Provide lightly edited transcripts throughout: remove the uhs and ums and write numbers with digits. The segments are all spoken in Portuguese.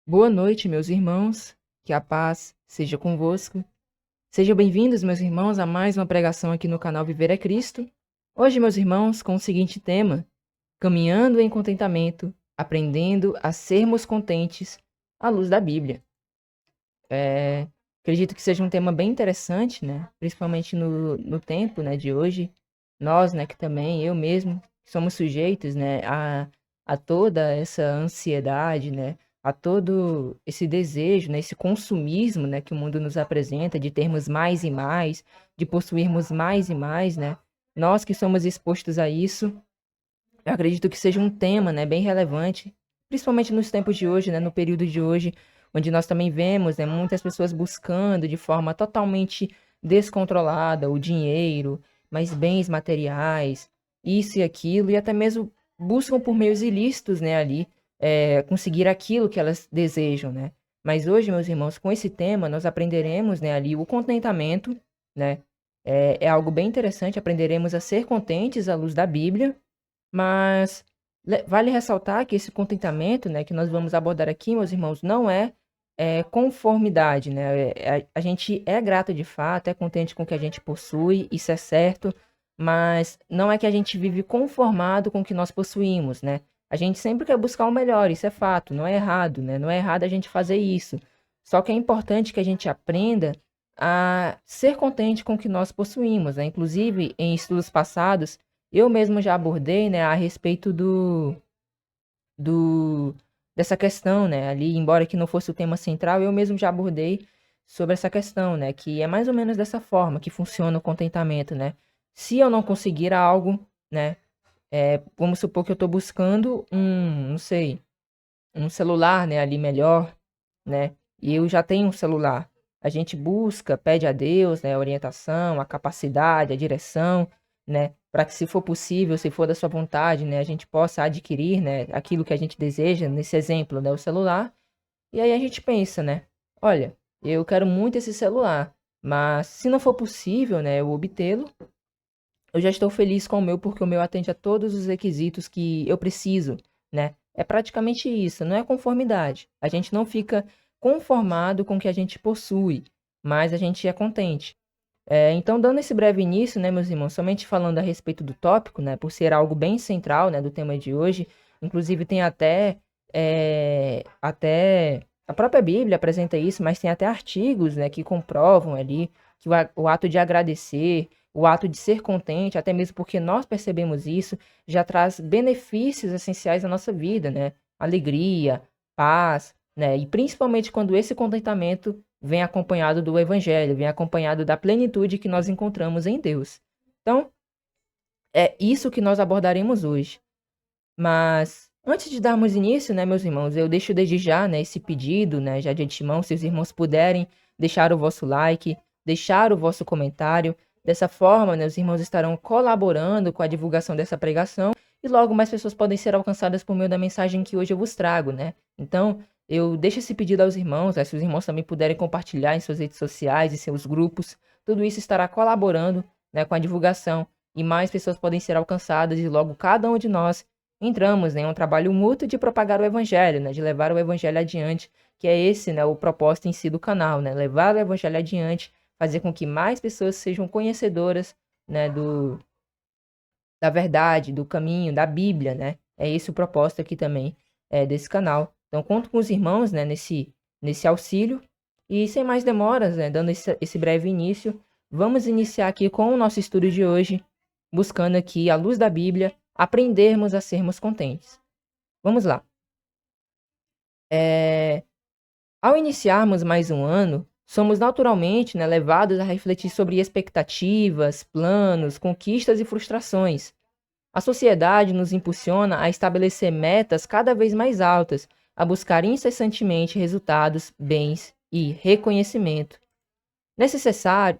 Boa noite, meus irmãos. Que a paz seja convosco. Sejam bem-vindos, meus irmãos, a mais uma pregação aqui no canal Viver é Cristo. Hoje, meus irmãos, com o seguinte tema: caminhando em contentamento, aprendendo a sermos contentes à luz da Bíblia. Acredito que seja um tema bem interessante, né? Principalmente no tempo, né, de hoje. Nós, né, que também, eu mesmo, somos sujeitos, né, a toda essa ansiedade, né? A todo esse desejo, né, esse consumismo, né, que o mundo nos apresenta, de termos mais e mais, de possuirmos mais e mais, né? Nós que somos expostos a isso, eu acredito que seja um tema, né, bem relevante, principalmente nos tempos de hoje, né, no período de hoje, onde nós também vemos, né, muitas pessoas buscando de forma totalmente descontrolada o dinheiro, mais bens materiais, isso e aquilo, e até mesmo buscam por meios ilícitos, né, ali, conseguir aquilo que elas desejam, né? Mas hoje, meus irmãos, com esse tema, nós aprenderemos, né, ali o contentamento, né? É algo bem interessante, aprenderemos a ser contentes à luz da Bíblia, mas vale ressaltar que esse contentamento, né, que nós vamos abordar aqui, meus irmãos, não é conformidade, né? A gente é grato de fato, é contente com o que a gente possui, isso é certo, mas não é que a gente vive conformado com o que nós possuímos, né? A gente sempre quer buscar o melhor, isso é fato, não é errado, né? Não é errado a gente fazer isso. Só que é importante que a gente aprenda a ser contente com o que nós possuímos, né? Inclusive, em estudos passados, eu mesmo já abordei, né, a respeito do dessa questão, né, ali, embora que não fosse o tema central, eu mesmo já abordei sobre essa questão, né, que é mais ou menos dessa forma que funciona o contentamento, né? Se eu não conseguir algo, né, vamos supor que eu estou buscando não sei, um celular, né, ali melhor, né? E eu já tenho um celular. A gente busca, pede a Deus, né, a orientação, a capacidade, a direção, né, para que se for possível, se for da sua vontade, né, a gente possa adquirir, né, aquilo que a gente deseja, nesse exemplo, né, o celular. E aí a gente pensa, né, olha, eu quero muito esse celular, mas se não for possível, né, eu obtê-lo, eu já estou feliz com o meu porque o meu atende a todos os requisitos que eu preciso, né? É praticamente isso, não é conformidade. A gente não fica conformado com o que a gente possui, mas a gente é contente. Então, dando esse breve início, né, meus irmãos, somente falando a respeito do tópico, né, por ser algo bem central, né, do tema de hoje, inclusive tem até a própria Bíblia apresenta isso, mas tem até artigos, né, que comprovam ali que o ato de agradecer, o ato de ser contente, até mesmo porque nós percebemos isso, já traz benefícios essenciais à nossa vida, né, alegria, paz, né, e principalmente quando esse contentamento vem acompanhado do Evangelho, vem acompanhado da plenitude que nós encontramos em Deus. Então, é isso que nós abordaremos hoje. Mas, antes de darmos início, né, meus irmãos, eu deixo desde já, né, esse pedido, né, já de antemão, se os irmãos puderem deixar o vosso like, deixar o vosso comentário. Dessa forma, né, os irmãos estarão colaborando com a divulgação dessa pregação e logo mais pessoas podem ser alcançadas por meio da mensagem que hoje eu vos trago, né? Então, eu deixo esse pedido aos irmãos, né, se os irmãos também puderem compartilhar em suas redes sociais, em seus grupos, tudo isso estará colaborando, né, com a divulgação e mais pessoas podem ser alcançadas e logo cada um de nós entramos em um trabalho mútuo de propagar o evangelho, né, de levar o evangelho adiante, que é esse, né, o propósito em si do canal, né, levar o evangelho adiante, fazer com que mais pessoas sejam conhecedoras, né, da verdade, do caminho, da Bíblia, né? É esse o propósito aqui também desse canal. Então, conto com os irmãos, né, nesse auxílio. E sem mais demoras, né, dando esse breve início, vamos iniciar aqui com o nosso estudo de hoje, buscando aqui, à luz da Bíblia, aprendermos a sermos contentes. Vamos lá. Ao iniciarmos mais um ano, somos naturalmente, né, levados a refletir sobre expectativas, planos, conquistas e frustrações. A sociedade nos impulsiona a estabelecer metas cada vez mais altas, a buscar incessantemente resultados, bens e reconhecimento. Nesse, cessar,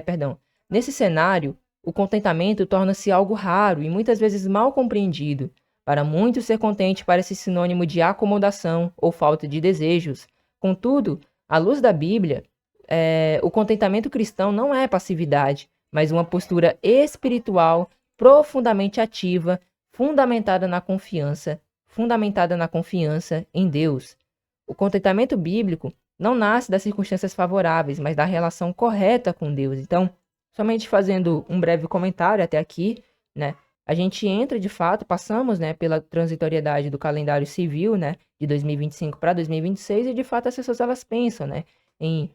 perdão, Nesse cenário, o contentamento torna-se algo raro e muitas vezes mal compreendido. Para muitos, ser contente parece sinônimo de acomodação ou falta de desejos. Contudo, à luz da Bíblia, o contentamento cristão não é passividade, mas uma postura espiritual profundamente ativa, fundamentada na confiança em Deus. O contentamento bíblico não nasce das circunstâncias favoráveis, mas da relação correta com Deus. Então, somente fazendo um breve comentário até aqui, né? A gente entra de fato, passamos, né, pela transitoriedade do calendário civil, né, de 2025 para 2026, e de fato as pessoas elas pensam, né, em,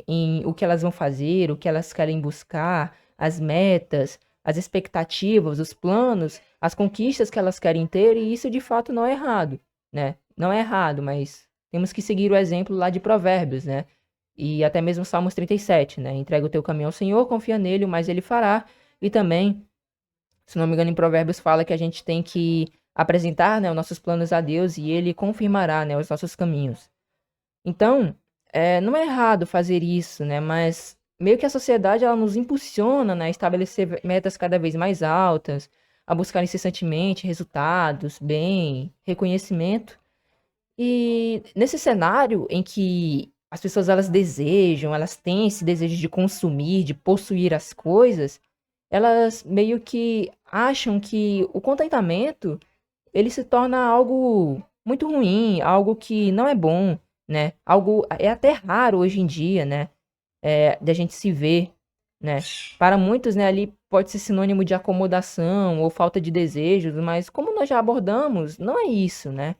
em o que elas vão fazer, o que elas querem buscar, as metas, as expectativas, os planos, as conquistas que elas querem ter, e isso de fato não é errado, né? Não é errado, mas temos que seguir o exemplo lá de Provérbios, né? E até mesmo Salmos 37, né? Entrega o teu caminho ao Senhor, confia nele, o mais ele fará. E também, se não me engano, em Provérbios fala que a gente tem que apresentar, né, os nossos planos a Deus e ele confirmará, né, os nossos caminhos. Então, não é errado fazer isso, né? Mas meio que a sociedade ela nos impulsiona, né, a estabelecer metas cada vez mais altas, a buscar incessantemente resultados, bem, reconhecimento. E nesse cenário em que as pessoas elas desejam, elas têm esse desejo de consumir, de possuir as coisas, elas meio que acham que o contentamento ele se torna algo muito ruim, algo que não é bom, né? Algo é até raro hoje em dia, né? Da gente se ver, né? Para muitos, né, ali pode ser sinônimo de acomodação ou falta de desejos, mas como nós já abordamos, não é isso, né?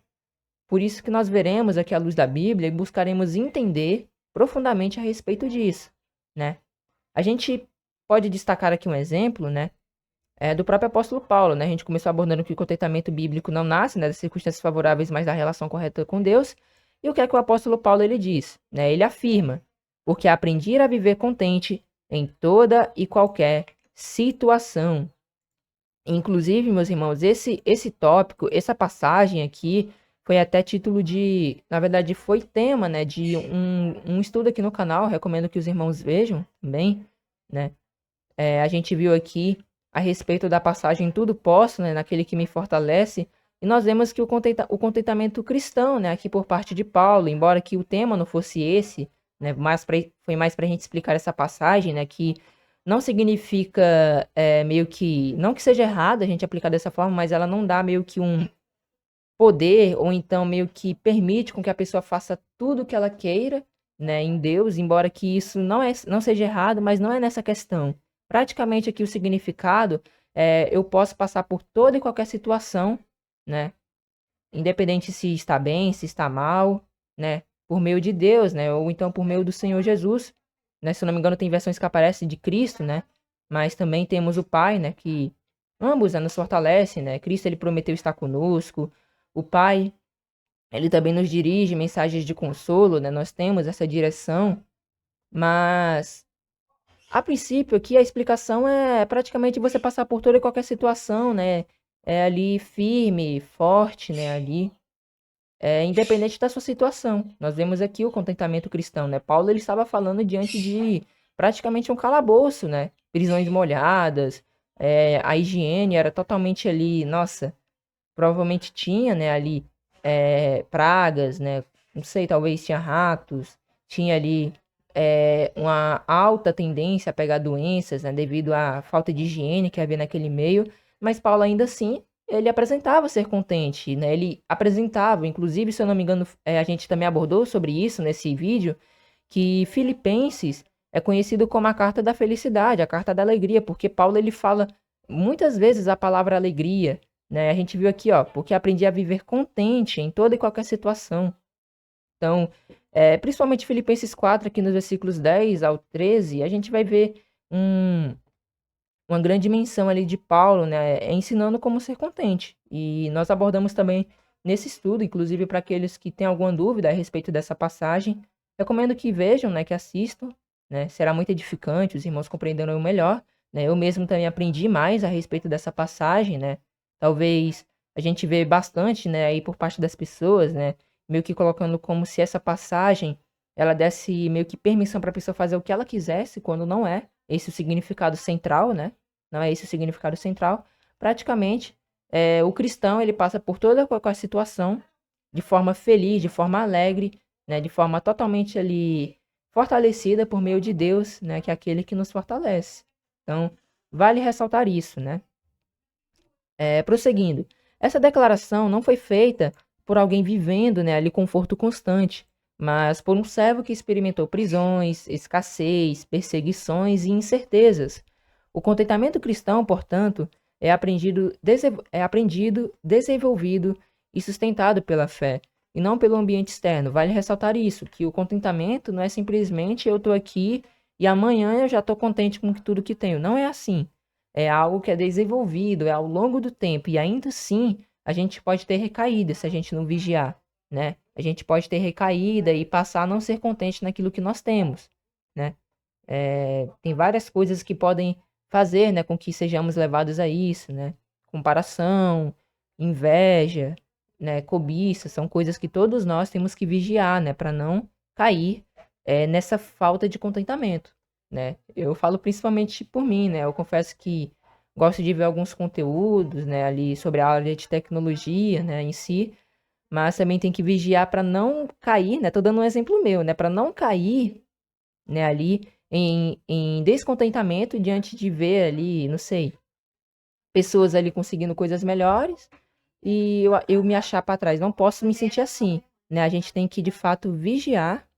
Por isso que nós veremos aqui à luz da Bíblia e buscaremos entender profundamente a respeito disso, né? A gente pode destacar aqui um exemplo, né? Do próprio apóstolo Paulo, né? A gente começou abordando que o contentamento bíblico não nasce, né, das circunstâncias favoráveis, mas da relação correta com Deus. E o que é que o apóstolo Paulo ele diz, né? Ele afirma: porque aprendi a viver contente em toda e qualquer situação. Inclusive, meus irmãos, esse tópico, essa passagem aqui, foi até título de, na verdade, foi tema, né, de um estudo aqui no canal. Recomendo que os irmãos vejam também, né? A gente viu aqui a respeito da passagem tudo posso, né, naquele que me fortalece, e nós vemos que o contentamento cristão, né, aqui por parte de Paulo, embora que o tema não fosse esse, né, foi mais para a gente explicar essa passagem, né, que não significa meio que, não que seja errado a gente aplicar dessa forma, mas ela não dá meio que um poder, ou então meio que permite com que a pessoa faça tudo o que ela queira, né, em Deus, embora que isso não seja errado, mas não é nessa questão. Praticamente aqui o significado eu posso passar por toda e qualquer situação, né, independente se está bem, se está mal, né, por meio de Deus, né, ou então por meio do Senhor Jesus, né, se eu não me engano tem versões que aparecem de Cristo, né, mas também temos o Pai, né, que ambos, né, nos fortalecem, né, Cristo ele prometeu estar conosco, o Pai, ele também nos dirige mensagens de consolo, né, nós temos essa direção, mas a princípio aqui a explicação é praticamente você passar por toda e qualquer situação, né, ali firme, forte, né, ali, independente da sua situação. Nós vemos aqui o contentamento cristão, né? Paulo ele estava falando diante de praticamente um calabouço, né? Prisões molhadas, a higiene era totalmente ali, nossa, provavelmente tinha, né, ali pragas, né? Não sei, talvez tinha ratos, tinha ali uma alta tendência a pegar doenças, né, devido à falta de higiene que havia naquele meio, mas Paulo ainda assim, ele apresentava ser contente, né? Ele apresentava, inclusive, se eu não me engano, a gente também abordou sobre isso nesse vídeo, que Filipenses é conhecido como a carta da felicidade, a carta da alegria, porque Paulo ele fala muitas vezes a palavra alegria, né? A gente viu aqui, ó, porque aprendi a viver contente em toda e qualquer situação. Então, principalmente Filipenses 4, aqui nos versículos 10 ao 13, a gente vai ver uma grande menção ali de Paulo, né, ensinando como ser contente. E nós abordamos também nesse estudo, inclusive para aqueles que têm alguma dúvida a respeito dessa passagem, recomendo que vejam, né, que assistam, né, será muito edificante, os irmãos compreenderão melhor, né, eu mesmo também aprendi mais a respeito dessa passagem, né, talvez a gente vê bastante, né, aí por parte das pessoas, né, meio que colocando como se essa passagem ela desse meio que permissão para a pessoa fazer o que ela quisesse, quando não é esse o significado central, né? Não é esse o significado central. Praticamente, o cristão ele passa por toda qualquer situação de forma feliz, de forma alegre, né? De forma totalmente ali fortalecida por meio de Deus, né? Que é aquele que nos fortalece. Então, vale ressaltar isso, né? Prosseguindo, essa declaração não foi feita por alguém vivendo, né, ali conforto constante, mas por um servo que experimentou prisões, escassez, perseguições e incertezas. O contentamento cristão, portanto, é aprendido, desenvolvido e sustentado pela fé, e não pelo ambiente externo. Vale ressaltar isso, que o contentamento não é simplesmente eu estou aqui e amanhã eu já estou contente com tudo que tenho. Não é assim. É algo que é desenvolvido, é ao longo do tempo, e ainda assim a gente pode ter recaída se a gente não vigiar, né? A gente pode ter recaída e passar a não ser contente naquilo que nós temos, né? Tem várias coisas que podem fazer, né, com que sejamos levados a isso, né? Comparação, inveja, né, cobiça, são coisas que todos nós temos que vigiar, né, para não cair nessa falta de contentamento, né? Eu falo principalmente por mim, né? Eu confesso que gosto de ver alguns conteúdos, né, ali sobre a área de tecnologia, né, em si, mas também tem que vigiar para não cair, né? Tô dando um exemplo meu, né, para não cair, né, ali em descontentamento diante de ver ali, não sei, pessoas ali conseguindo coisas melhores e eu me achar para trás. Não posso me sentir assim, né? A gente tem que de fato vigiar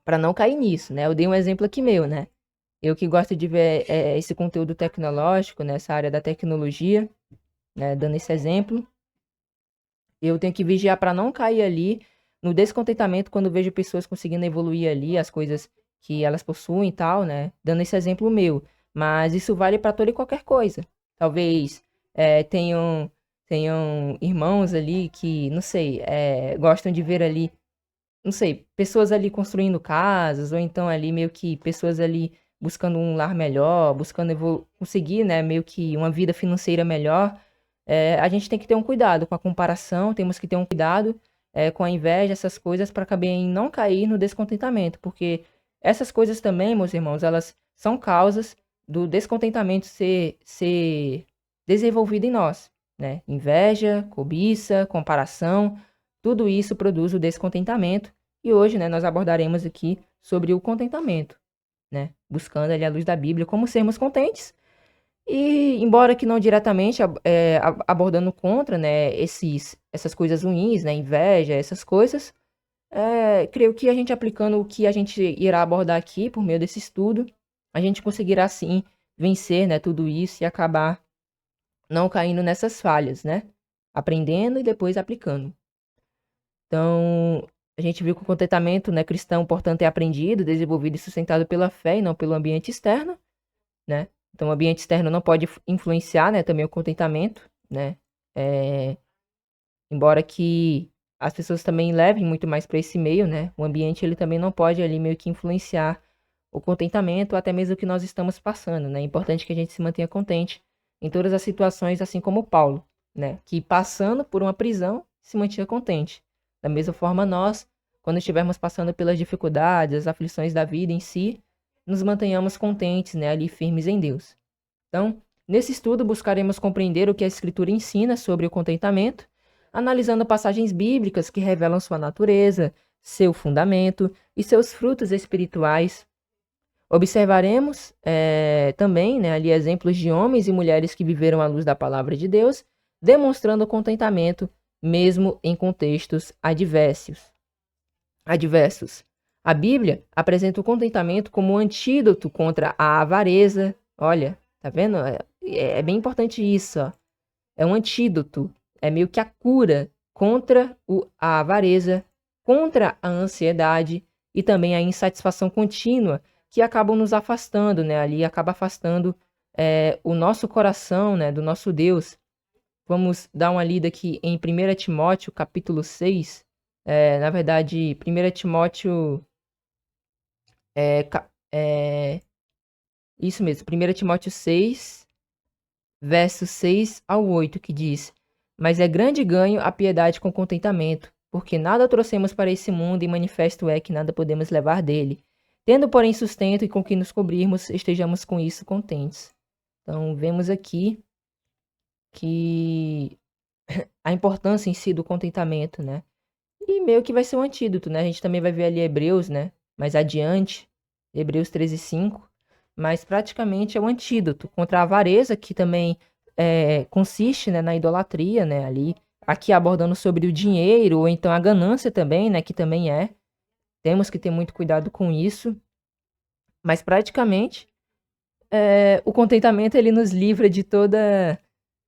para não cair nisso, né? Eu dei um exemplo aqui meu, né? Eu que gosto de ver esse conteúdo tecnológico, nessa área da tecnologia, né? Dando esse exemplo, eu tenho que vigiar para não cair ali no descontentamento quando vejo pessoas conseguindo evoluir ali as coisas que elas possuem e tal, né? Dando esse exemplo meu. Mas isso vale para toda e qualquer coisa. Talvez tenham irmãos ali que, não sei, gostam de ver ali, não sei, pessoas ali construindo casas, ou então ali meio que pessoas ali buscando um lar melhor, buscando conseguir, né, meio que uma vida financeira melhor. A gente tem que ter um cuidado com a comparação, temos que ter um cuidado com a inveja, essas coisas, para também não cair no descontentamento, porque essas coisas também, meus irmãos, elas são causas do descontentamento ser desenvolvido em nós, né? Inveja, cobiça, comparação, tudo isso produz o descontentamento. E hoje, né, nós abordaremos aqui sobre o contentamento, né? Buscando ali a luz da Bíblia como sermos contentes. E, embora que não diretamente abordando contra, né, essas coisas ruins, né, inveja, essas coisas, creio que a gente aplicando o que a gente irá abordar aqui por meio desse estudo, a gente conseguirá sim vencer, né, tudo isso e acabar não caindo nessas falhas, né? Aprendendo e depois aplicando. Então, a gente viu que o contentamento, né, cristão, portanto, é aprendido, desenvolvido e sustentado pela fé e não pelo ambiente externo, né? Então, o ambiente externo não pode influenciar, né, também o contentamento, né? Embora que as pessoas também levem muito mais para esse meio, né? O ambiente ele também não pode ali meio que influenciar o contentamento, até mesmo o que nós estamos passando, né? É importante que a gente se mantenha contente em todas as situações, assim como Paulo, né? Que passando por uma prisão se mantinha contente. Da mesma forma nós, quando estivermos passando pelas dificuldades, as aflições da vida em si, nos mantenhamos contentes, né? Ali firmes em Deus. Então, nesse estudo buscaremos compreender o que a Escritura ensina sobre o contentamento, analisando passagens bíblicas que revelam sua natureza, seu fundamento e seus frutos espirituais. Observaremos também, né, ali exemplos de homens e mulheres que viveram à luz da palavra de Deus, demonstrando contentamento mesmo em contextos adversos. A Bíblia apresenta o contentamento como um antídoto contra a avareza. Olha, tá vendo? É bem importante isso, ó. É um antídoto, é meio que a cura contra a avareza, contra a ansiedade e também a insatisfação contínua que acabam nos afastando, né? Ali acaba afastando o nosso coração, né, do nosso Deus. Vamos dar uma lida aqui em 1 Timóteo, capítulo 6. Na verdade, 1 Timóteo isso mesmo, 1 Timóteo 6, versos 6 ao 8, que diz: Mas é grande ganho a piedade com contentamento, porque nada trouxemos para esse mundo e manifesto é que nada podemos levar dele. Tendo, porém, sustento e com que nos cobrirmos, estejamos com isso contentes. Então, vemos aqui que a importância em si do contentamento, né? E meio que vai ser um antídoto, né? A gente também vai ver ali Hebreus, né? Mais adiante, Hebreus 13:5. Mas praticamente é um antídoto contra a avareza, que também consiste, né, na idolatria, né? Ali aqui abordando sobre o dinheiro, ou então a ganância também, né, que também temos que ter muito cuidado com isso, mas praticamente o contentamento ele nos livra de toda,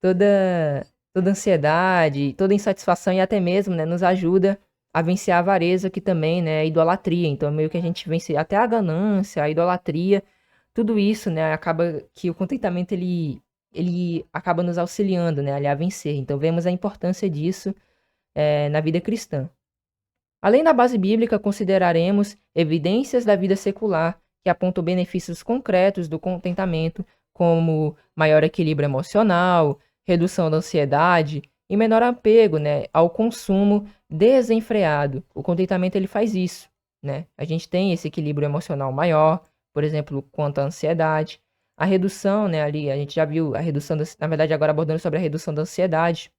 toda ansiedade, toda insatisfação e até mesmo, né, nos ajuda a vencer a avareza, que também, né, é a idolatria. Então, meio que a gente vence até a ganância, a idolatria, tudo isso, né, acaba que o contentamento ele acaba nos auxiliando, né, ali a vencer. Então, vemos a importância disso na vida cristã. Além da base bíblica, consideraremos evidências da vida secular que apontam benefícios concretos do contentamento, como maior equilíbrio emocional, redução da ansiedade e menor apego, né, ao consumo desenfreado. O contentamento ele faz isso, né? A gente tem esse equilíbrio emocional maior, por exemplo, quanto à ansiedade. A redução, né, ali a gente já viu a redução, na verdade agora abordando sobre a redução da ansiedade.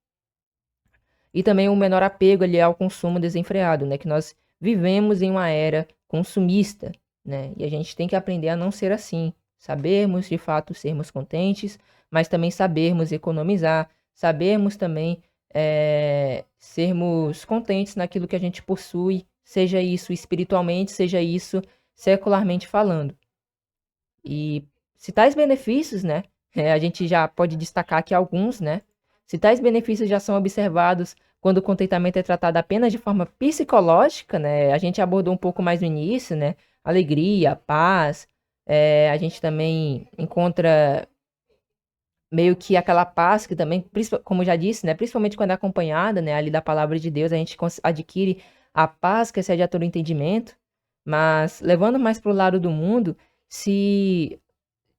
E também um menor apego ali ao consumo desenfreado, né? Que nós vivemos em uma era consumista, né? E a gente tem que aprender a não ser assim. Sabermos, de fato, sermos contentes, mas também sabermos economizar, sabermos também sermos contentes naquilo que a gente possui, seja isso espiritualmente, seja isso secularmente falando. E se tais benefícios, né? A gente já pode destacar aqui alguns, né? Se tais benefícios já são observados quando o contentamento é tratado apenas de forma psicológica, né? A gente abordou um pouco mais no início, né? Alegria, paz. A gente também encontra meio que aquela paz que também, como eu já disse, né? Principalmente quando é acompanhada, né? Ali da palavra de Deus, a gente adquire a paz que excede a todo entendimento. Mas levando mais para o lado do mundo, se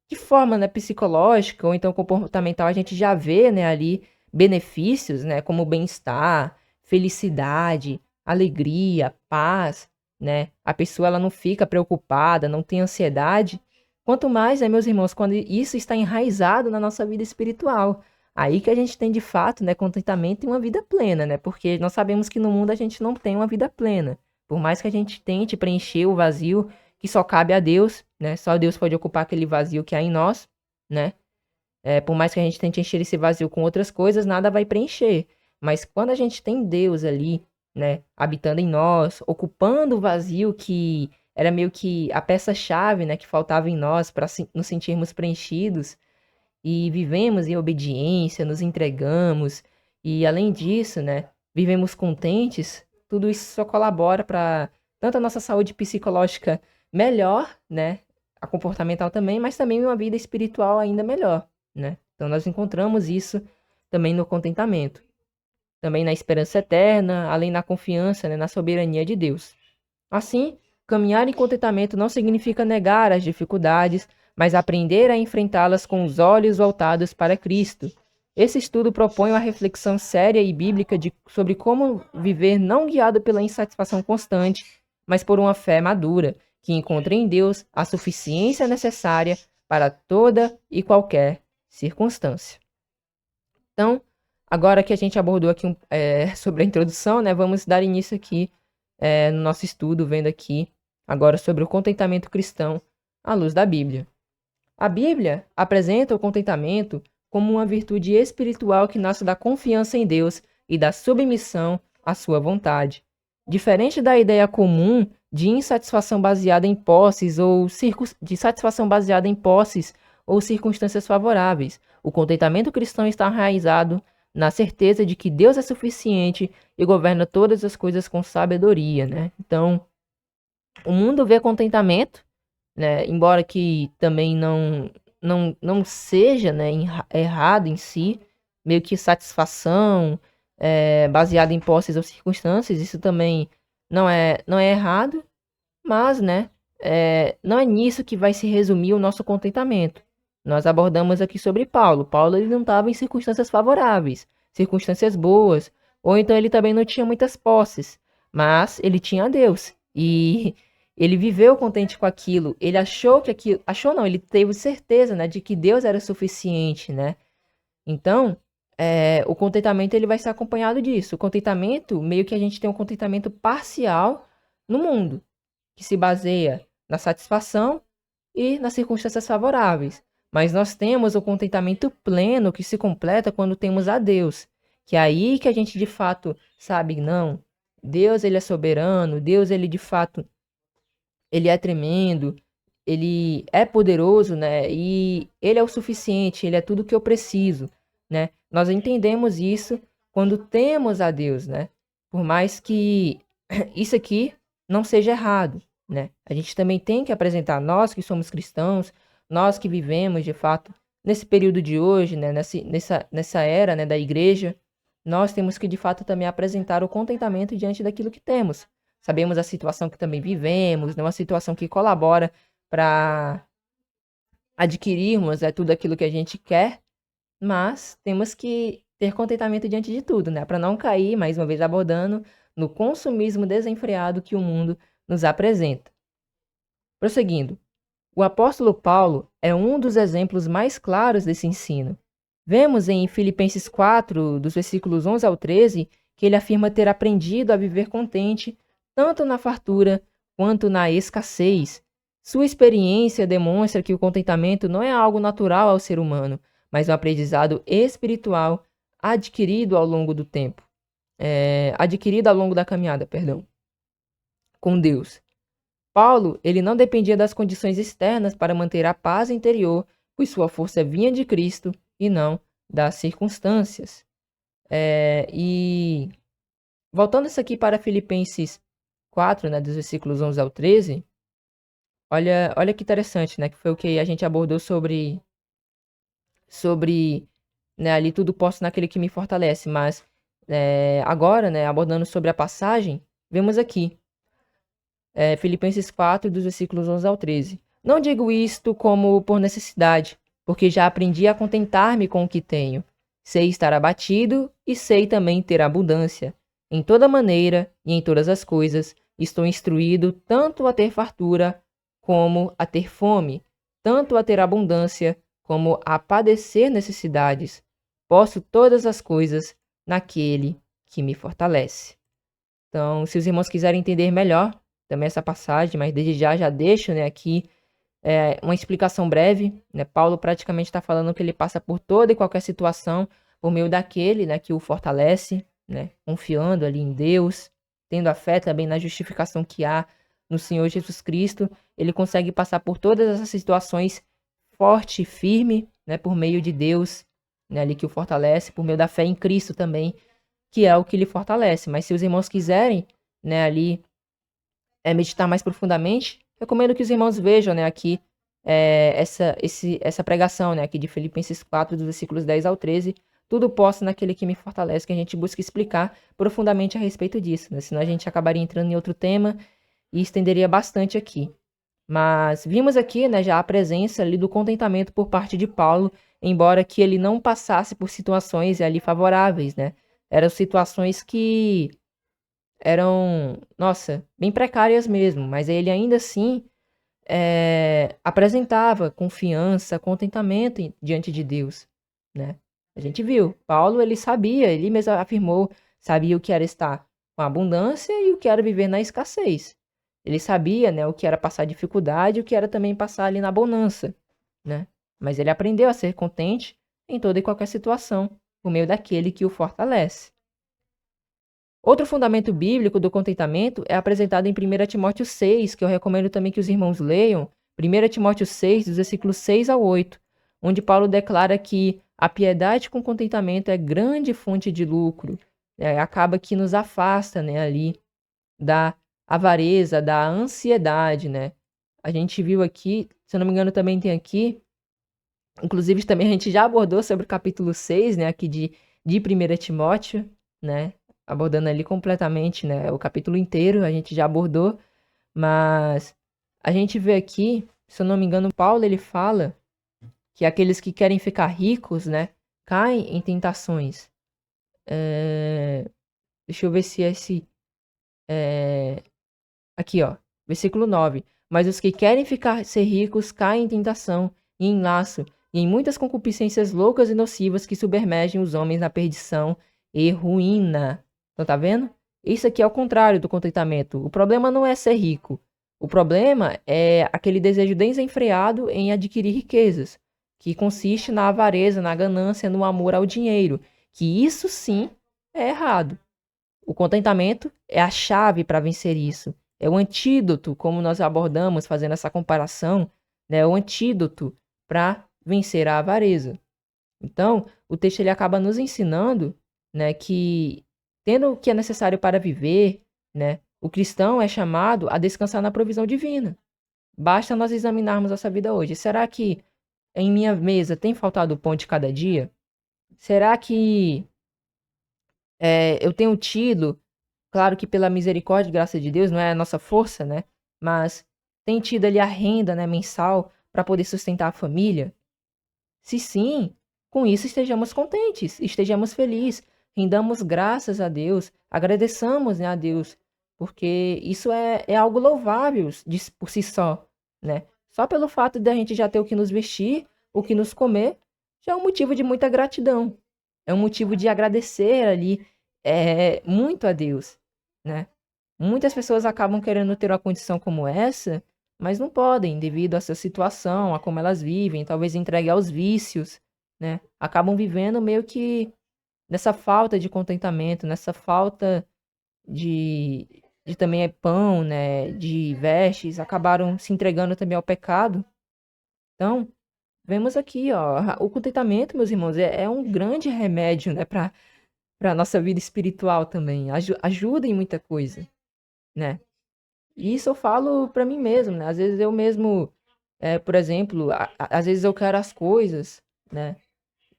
de forma, né, psicológica ou então comportamental, a gente já vê, né, ali benefícios, né, como bem-estar, felicidade, alegria, paz, né? A pessoa ela não fica preocupada, não tem ansiedade. Quanto mais, né, meus irmãos, quando isso está enraizado na nossa vida espiritual, aí que a gente tem de fato, né, contentamento e uma vida plena, né? Porque nós sabemos que no mundo a gente não tem uma vida plena. Por mais que a gente tente preencher o vazio que só cabe a Deus, né? Só Deus pode ocupar aquele vazio que há em nós, né? Por mais que a gente tente encher esse vazio com outras coisas, nada vai preencher. Mas quando a gente tem Deus ali, né, habitando em nós, ocupando o vazio que era meio que a peça-chave, né, que faltava em nós para nos sentirmos preenchidos, e vivemos em obediência, nos entregamos, e além disso, né, vivemos contentes, tudo isso só colabora para tanto a nossa saúde psicológica melhor, né, a comportamental também, mas também uma vida espiritual ainda melhor, né? Então nós encontramos isso também no contentamento, também na esperança eterna, além da confiança, né, na soberania de Deus. Assim, caminhar em contentamento não significa negar as dificuldades, mas aprender a enfrentá-las com os olhos voltados para Cristo. Esse estudo propõe uma reflexão séria e bíblica sobre como viver não guiado pela insatisfação constante, mas por uma fé madura, que encontra em Deus a suficiência necessária para toda e qualquer circunstância. Então, agora que a gente abordou aqui sobre a introdução, né, vamos dar início aqui no nosso estudo, vendo aqui agora sobre o contentamento cristão à luz da Bíblia. A Bíblia apresenta o contentamento como uma virtude espiritual que nasce da confiança em Deus e da submissão à sua vontade. Diferente da ideia comum de insatisfação baseada em posses ou de satisfação baseada em posses ou circunstâncias favoráveis, o contentamento cristão está enraizado na certeza de que Deus é suficiente e governa todas as coisas com sabedoria, né? Então, o mundo vê contentamento, né? Embora que também não seja, né, errado em si, meio que satisfação baseada em posses ou circunstâncias, isso também não é errado, mas, né, não é nisso que vai se resumir o nosso contentamento. Nós abordamos aqui sobre Paulo. Paulo ele não estava em circunstâncias favoráveis, circunstâncias boas, ou então ele também não tinha muitas posses, mas ele tinha Deus. E ele viveu contente com aquilo. Ele achou que aquilo, achou não, ele teve certeza, né, de que Deus era suficiente, né? Então, o contentamento ele vai ser acompanhado disso. O contentamento, meio que a gente tem um contentamento parcial no mundo, que se baseia na satisfação e nas circunstâncias favoráveis. Mas nós temos o contentamento pleno que se completa quando temos a Deus, Que é aí que a gente de fato sabe, não, Deus ele é soberano, Deus ele de fato ele é tremendo, ele é poderoso, né? E ele é o suficiente, ele é tudo que eu preciso, né? Nós entendemos isso quando temos a Deus, né? Por mais que isso aqui não seja errado, né? A gente também tem que apresentar, nós que somos cristãos, nós que vivemos de fato nesse período de hoje, né? Nessa era, né, da igreja, nós temos que de fato também apresentar o contentamento diante daquilo que temos. Sabemos a situação que também vivemos, né? Uma situação que colabora para adquirirmos tudo aquilo que a gente quer, mas temos que ter contentamento diante de tudo, né? Para não cair, mais uma vez abordando, no consumismo desenfreado que o mundo nos apresenta. Prosseguindo, o apóstolo Paulo é um dos exemplos mais claros desse ensino. Vemos em Filipenses 4, dos versículos 11 ao 13, que ele afirma ter aprendido a viver contente, tanto na fartura quanto na escassez. Sua experiência demonstra que o contentamento não é algo natural ao ser humano, mas um aprendizado espiritual adquirido ao longo do tempo. Adquirido ao longo da caminhada, perdão, com Deus. Paulo, ele não dependia das condições externas para manter a paz interior, pois sua força vinha de Cristo e não das circunstâncias. E voltando isso aqui para Filipenses 4, né, dos versículos 11 ao 13, olha que interessante, né, que foi o que a gente abordou sobre né, ali tudo posso naquele que me fortalece, mas agora, né, abordando sobre a passagem, vemos aqui, Filipenses 4, dos versículos 11 ao 13. Não digo isto como por necessidade, porque já aprendi a contentar-me com o que tenho. Sei estar abatido e sei também ter abundância. Em toda maneira e em todas as coisas, estou instruído tanto a ter fartura como a ter fome, tanto a ter abundância como a padecer necessidades. Posso todas as coisas naquele que me fortalece. Então, se os irmãos quiserem entender melhor também essa passagem, mas desde já deixo, né, aqui uma explicação breve, né? Paulo praticamente está falando que ele passa por toda e qualquer situação por meio daquele, né, que o fortalece, né, confiando ali em Deus, tendo a fé também na justificação que há no Senhor Jesus Cristo, ele consegue passar por todas essas situações forte e firme, né, por meio de Deus, né, ali que o fortalece, por meio da fé em Cristo também, que é o que lhe fortalece. Mas se os irmãos quiserem, né, ali meditar mais profundamente, recomendo que os irmãos vejam, né, aqui essa pregação, né, aqui de Filipenses 4, dos versículos 10 ao 13, tudo posso naquele que me fortalece, que a gente busca explicar profundamente a respeito disso, né, senão a gente acabaria entrando em outro tema e estenderia bastante aqui. Mas vimos aqui, né, já a presença ali do contentamento por parte de Paulo, embora que ele não passasse por situações ali favoráveis, né, eram situações que eram, nossa, bem precárias mesmo, mas ele ainda assim apresentava confiança, contentamento diante de Deus, né? A gente viu, Paulo, ele sabia, ele mesmo afirmou, sabia o que era estar com abundância e o que era viver na escassez. Ele sabia, né, o que era passar dificuldade e o que era também passar ali na bonança, né? Mas ele aprendeu a ser contente em toda e qualquer situação, por meio daquele que o fortalece. Outro fundamento bíblico do contentamento é apresentado em 1 Timóteo 6, que eu recomendo também que os irmãos leiam, 1 Timóteo 6, dos versículos 6 ao 8, onde Paulo declara que a piedade com contentamento é grande fonte de lucro, acaba que nos afasta, né, ali da avareza, da ansiedade, né? A gente viu aqui, se eu não me engano também tem aqui, inclusive também a gente já abordou sobre o capítulo 6, né, aqui de 1 Timóteo, né? Abordando ali completamente, né, o capítulo inteiro, a gente já abordou, mas a gente vê aqui, se eu não me engano, Paulo, ele fala que aqueles que querem ficar ricos, né, caem em tentações. Deixa eu ver se é esse... Aqui, ó, versículo 9. Mas os que querem ser ricos caem em tentação e em laço, e em muitas concupiscências loucas e nocivas que submergem os homens na perdição e ruína. Então, tá vendo? Isso aqui é o contrário do contentamento. O problema não é ser rico. O problema é aquele desejo desenfreado em adquirir riquezas, que consiste na avareza, na ganância, no amor ao dinheiro. Que isso sim é errado. O contentamento é a chave para vencer isso. É o antídoto, como nós abordamos fazendo essa comparação, né? O antídoto para vencer a avareza. Então, o texto ele acaba nos ensinando, né, que tendo o que é necessário para viver, né, o cristão é chamado a descansar na provisão divina. Basta nós examinarmos essa vida hoje. Será que em minha mesa tem faltado o pão de cada dia? Será que eu tenho tido, claro que pela misericórdia e graça de Deus, não é a nossa força, né? Mas tem tido ali a renda, né, mensal para poder sustentar a família? Se sim, com isso estejamos contentes, estejamos felizes, rendamos graças a Deus, agradeçamos, né, a Deus, porque isso é algo louvável por si só, né? Só pelo fato de a gente já ter o que nos vestir, o que nos comer, já é um motivo de muita gratidão. É um motivo de agradecer ali muito a Deus, né? Muitas pessoas acabam querendo ter uma condição como essa, mas não podem devido à sua situação, a como elas vivem, talvez entregue aos vícios, né? Acabam vivendo meio que nessa falta de contentamento, nessa falta de, de também pão, né? De vestes, acabaram se entregando também ao pecado. Então, vemos aqui, ó, o contentamento, meus irmãos, é um grande remédio, né? Para a nossa vida espiritual também. Ajuda em muita coisa, né? E isso eu falo pra mim mesmo, né? Às vezes eu mesmo, por exemplo, às vezes eu quero as coisas, né?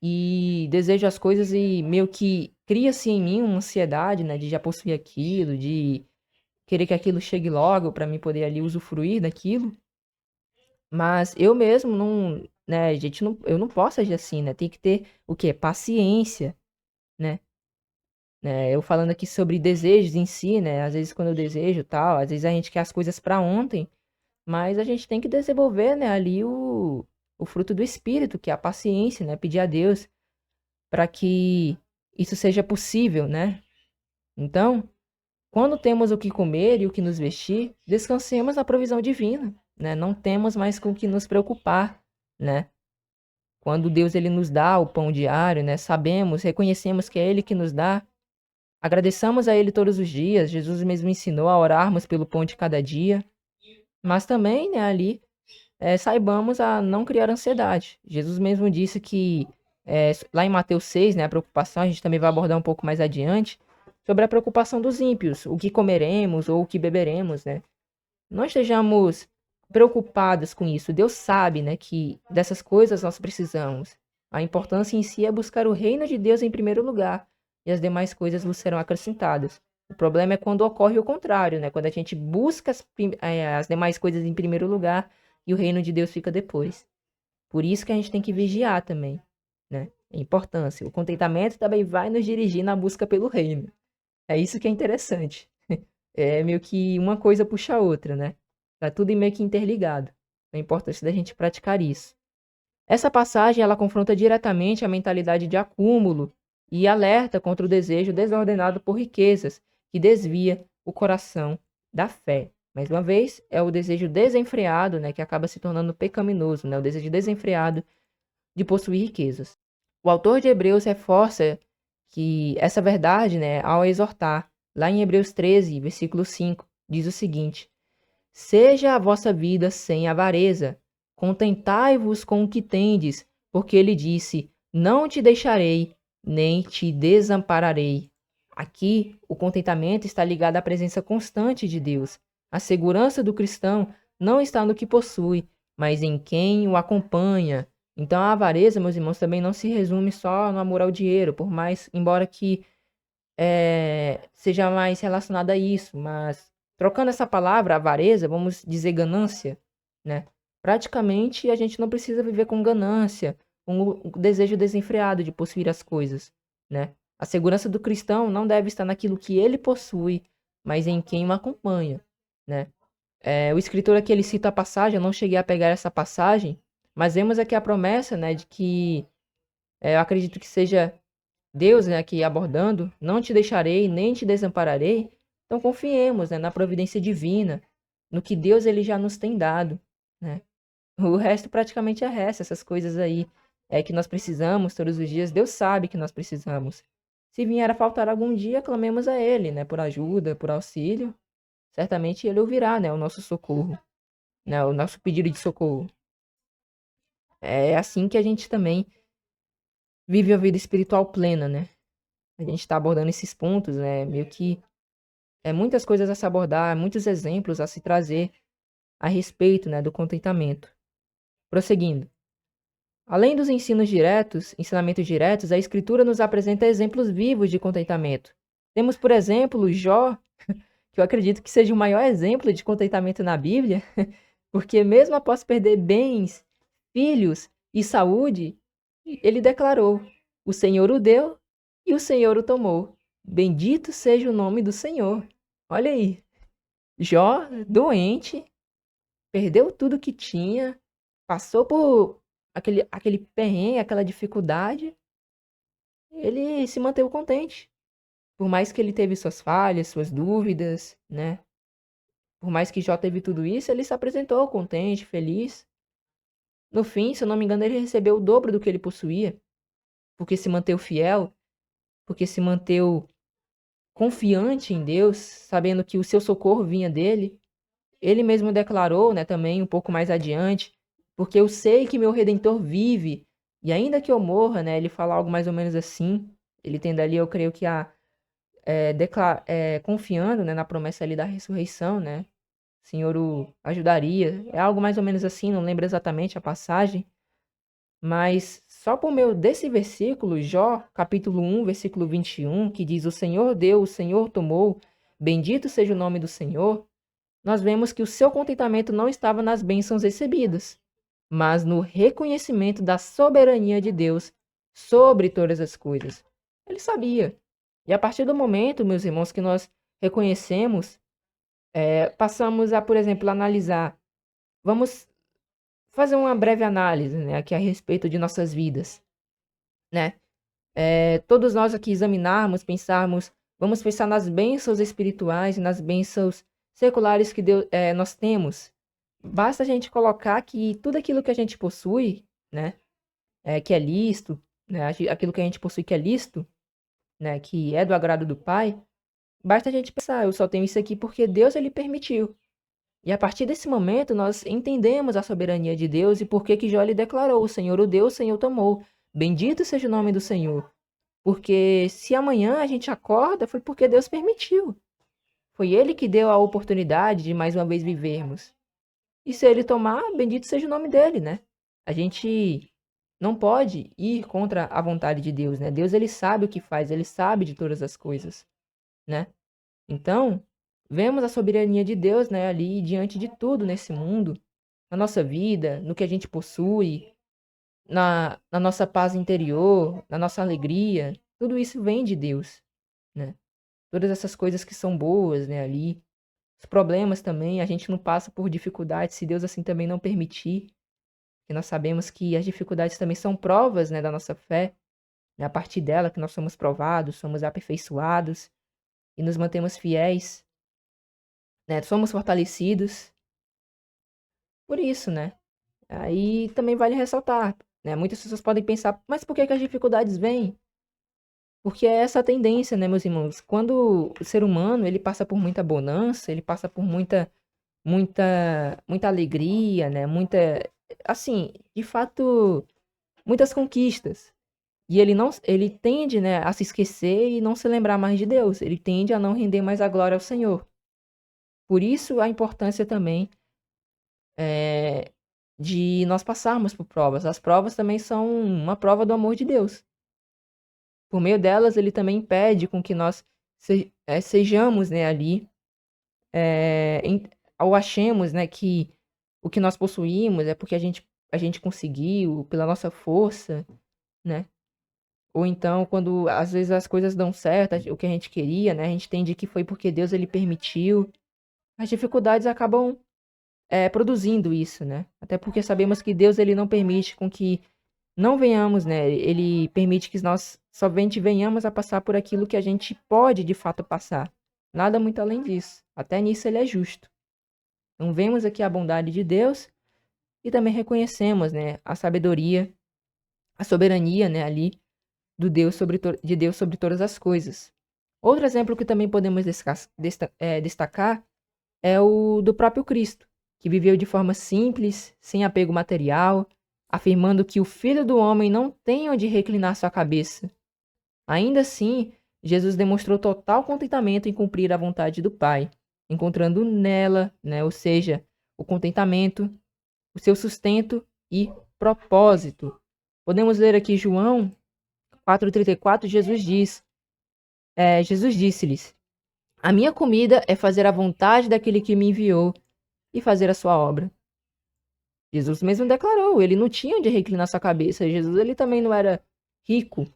E desejo as coisas e meio que cria-se em mim uma ansiedade, né? De já possuir aquilo, de querer que aquilo chegue logo pra mim poder ali usufruir daquilo. Mas eu mesmo não, né? Gente, não, eu não posso agir assim, né? Tem que ter o quê? Paciência, né? Eu falando aqui sobre desejos em si, né? Às vezes quando eu desejo tal, às vezes a gente quer as coisas pra ontem. Mas a gente tem que desenvolver, né, ali o fruto do Espírito, que é a paciência, né? Pedir a Deus para que isso seja possível, né? Então, quando temos o que comer e o que nos vestir, descansemos na provisão divina, né? Não temos mais com o que nos preocupar, né? Quando Deus ele nos dá o pão diário, né? Sabemos, reconhecemos que é Ele que nos dá. Agradeçamos a Ele todos os dias. Jesus mesmo ensinou a orarmos pelo pão de cada dia. Mas também, né, ali saibamos a não criar ansiedade. Jesus mesmo disse que, lá em Mateus 6, né, a preocupação, a gente também vai abordar um pouco mais adiante, sobre a preocupação dos ímpios, o que comeremos ou o que beberemos, né? Não estejamos preocupados com isso. Deus sabe, né, que dessas coisas nós precisamos. A importância em si é buscar o reino de Deus em primeiro lugar, e as demais coisas vos serão acrescentadas. O problema é quando ocorre o contrário, né? Quando a gente busca as demais coisas em primeiro lugar e o reino de Deus fica depois. Por isso que a gente tem que vigiar também, né? A importância. O contentamento também vai nos dirigir na busca pelo reino. É isso que é interessante. É meio que uma coisa puxa a outra, né? Tá tudo meio que interligado. A importância da gente praticar isso. Essa passagem ela confronta diretamente a mentalidade de acúmulo e alerta contra o desejo desordenado por riquezas, que desvia o coração da fé. Mais uma vez, é o desejo desenfreado, né, que acaba se tornando pecaminoso, né, o desejo desenfreado de possuir riquezas. O autor de Hebreus reforça que essa verdade, né, ao exortar, lá em Hebreus 13, versículo 5, diz o seguinte: seja a vossa vida sem avareza, contentai-vos com o que tendes, porque ele disse: não te deixarei, nem te desampararei. Aqui, o contentamento está ligado à presença constante de Deus. A segurança do cristão não está no que possui, mas em quem o acompanha. Então, a avareza, meus irmãos, também não se resume só no amor ao dinheiro, por mais, embora que seja mais relacionada a isso, mas trocando essa palavra, avareza, vamos dizer ganância, né? Praticamente a gente não precisa viver com ganância, com o desejo desenfreado de possuir as coisas, né? A segurança do cristão não deve estar naquilo que ele possui, mas em quem o acompanha, né? O escritor aqui ele cita a passagem, eu não cheguei a pegar essa passagem, mas vemos aqui a promessa, né, de que eu acredito que seja Deus, né, aqui abordando, não te deixarei, nem te desampararei. Então confiemos, né, na providência divina, no que Deus ele já nos tem dado, né? O resto praticamente é resto, essas coisas aí que nós precisamos todos os dias. Deus sabe que nós precisamos. Se vier a faltar algum dia, clamemos a Ele, né, por ajuda, por auxílio. Certamente Ele ouvirá, né, o nosso socorro, né, o nosso pedido de socorro. É assim que a gente também vive a vida espiritual plena, né? A gente está abordando esses pontos, né? Meio que muitas coisas a se abordar, muitos exemplos a se trazer a respeito, né, do contentamento. Prosseguindo. Além dos ensinamentos diretos, a Escritura nos apresenta exemplos vivos de contentamento. Temos, por exemplo, Jó, que eu acredito que seja o maior exemplo de contentamento na Bíblia, porque mesmo após perder bens, filhos e saúde, ele declarou: O Senhor o deu e o Senhor o tomou. Bendito seja o nome do Senhor. Olha aí, Jó, doente, perdeu tudo que tinha, passou por aquele perrengue, aquela dificuldade, ele se manteve contente. Por mais que ele teve suas falhas, suas dúvidas, né? Por mais que Jó teve tudo isso, ele se apresentou contente, feliz. No fim, se eu não me engano, ele recebeu o dobro do que ele possuía, porque se manteve fiel, porque se manteve confiante em Deus, sabendo que o seu socorro vinha dele. Ele mesmo declarou, né, também um pouco mais adiante, porque eu sei que meu Redentor vive, e ainda que eu morra, né, ele fala algo mais ou menos assim, ele tendo ali, eu creio que confiando, né, na promessa ali da ressurreição, né, o Senhor o ajudaria, é algo mais ou menos assim, não lembro exatamente a passagem, mas só por meio desse versículo, Jó, capítulo 1, versículo 21, que diz: O Senhor deu, o Senhor tomou, bendito seja o nome do Senhor, nós vemos que o seu contentamento não estava nas bênçãos recebidas, mas no reconhecimento da soberania de Deus sobre todas as coisas. Ele sabia. E a partir do momento, meus irmãos, que nós reconhecemos, passamos a, por exemplo, analisar. Vamos fazer uma breve análise, né, aqui a respeito de nossas vidas, né? Todos nós aqui examinarmos, pensarmos, vamos pensar nas bênçãos espirituais e nas bênçãos seculares que nós temos. Basta a gente colocar que tudo aquilo que a gente possui, né, que é lícito, né, aquilo que a gente possui que é lícito, né, que é do agrado do Pai, basta a gente pensar, eu só tenho isso aqui porque Deus ele permitiu. E a partir desse momento nós entendemos a soberania de Deus e por que Jó lhe declarou: o Senhor o deu, o Senhor tomou. Bendito seja o nome do Senhor. Porque se amanhã a gente acorda, foi porque Deus permitiu. Foi Ele que deu a oportunidade de mais uma vez vivermos. E se Ele tomar, bendito seja o nome dele, né? A gente não pode ir contra a vontade de Deus, né? Deus, ele sabe o que faz, ele sabe de todas as coisas, né? Então, vemos a soberania de Deus, né, ali diante de tudo nesse mundo, na nossa vida, no que a gente possui, na nossa paz interior, na nossa alegria. Tudo isso vem de Deus, né? Todas essas coisas que são boas, né, ali. Os problemas também, a gente não passa por dificuldades se Deus assim também não permitir. E nós sabemos que as dificuldades também são provas, né, da nossa fé. É a partir dela que nós somos provados, somos aperfeiçoados e nos mantemos fiéis, né? Somos fortalecidos. Por isso, né? Aí também vale ressaltar, né? Muitas pessoas podem pensar, mas por que que as dificuldades vêm? Porque é essa a tendência, né, meus irmãos? Quando o ser humano, ele passa por muita bonança, ele passa por muita alegria, né? Assim, de fato, muitas conquistas. E ele não, ele tende, né, a se esquecer e não se lembrar mais de Deus. Ele tende a não render mais a glória ao Senhor. Por isso a importância também é, de nós passarmos por provas. As provas também são uma prova do amor de Deus. Por meio delas, ele também impede com que nós sejamos, né, ali, ou achemos, né, que o que nós possuímos é porque a gente conseguiu, pela nossa força, né? Ou então, quando às vezes as coisas dão certo, o que a gente queria, né? A gente entende que foi porque Deus ele permitiu. As dificuldades acabam produzindo isso, né? Até porque sabemos que Deus ele não permite com que não venhamos, né? Ele permite que nós somente venhamos a passar por aquilo que a gente pode de fato passar. Nada muito além disso. Até nisso ele é justo. Então vemos aqui a bondade de Deus e também reconhecemos, né, a sabedoria, a soberania, né, ali de Deus sobre todas as coisas. Outro exemplo que também podemos destacar é o do próprio Cristo, que viveu de forma simples, sem apego material, afirmando que o Filho do Homem não tem onde reclinar sua cabeça. Ainda assim, Jesus demonstrou total contentamento em cumprir a vontade do Pai, encontrando nela, né, ou seja, o contentamento, o seu sustento e propósito. Podemos ler aqui João 4,34, Jesus disse-lhes: A minha comida é fazer a vontade daquele que me enviou e fazer a sua obra. Jesus mesmo declarou, ele não tinha onde reclinar sua cabeça. Jesus ele também não era rico,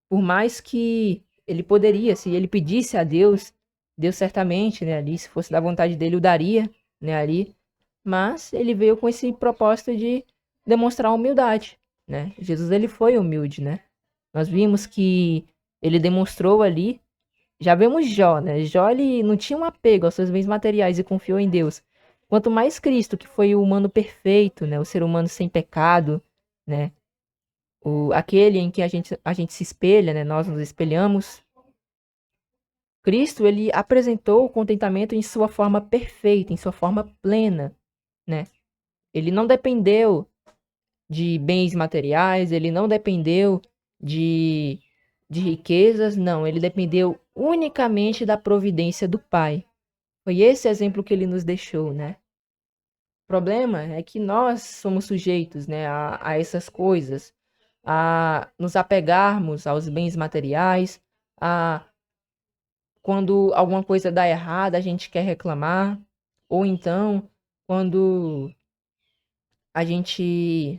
por mais que ele poderia, se ele pedisse a Deus, Deus certamente, né, ali, se fosse da vontade dele, o daria, né, ali. Mas ele veio com esse propósito de demonstrar humildade, né? Jesus ele foi humilde, né? Nós vimos que ele demonstrou ali. Já vemos Jó, né? Jó ele não tinha um apego aos seus bens materiais e confiou em Deus. Quanto mais Cristo, que foi o humano perfeito, né? O ser humano sem pecado, né? Aquele em que a gente se espelha, né? Nós nos espelhamos. Cristo, ele apresentou o contentamento em sua forma perfeita, em sua forma plena, né? Ele não dependeu de bens materiais, ele não dependeu de riquezas, não. Ele dependeu unicamente da providência do Pai. Foi esse exemplo que ele nos deixou, né? O problema é que nós somos sujeitos, né, a essas coisas, a nos apegarmos aos bens materiais, a quando alguma coisa dá errado, a gente quer reclamar, ou então quando a gente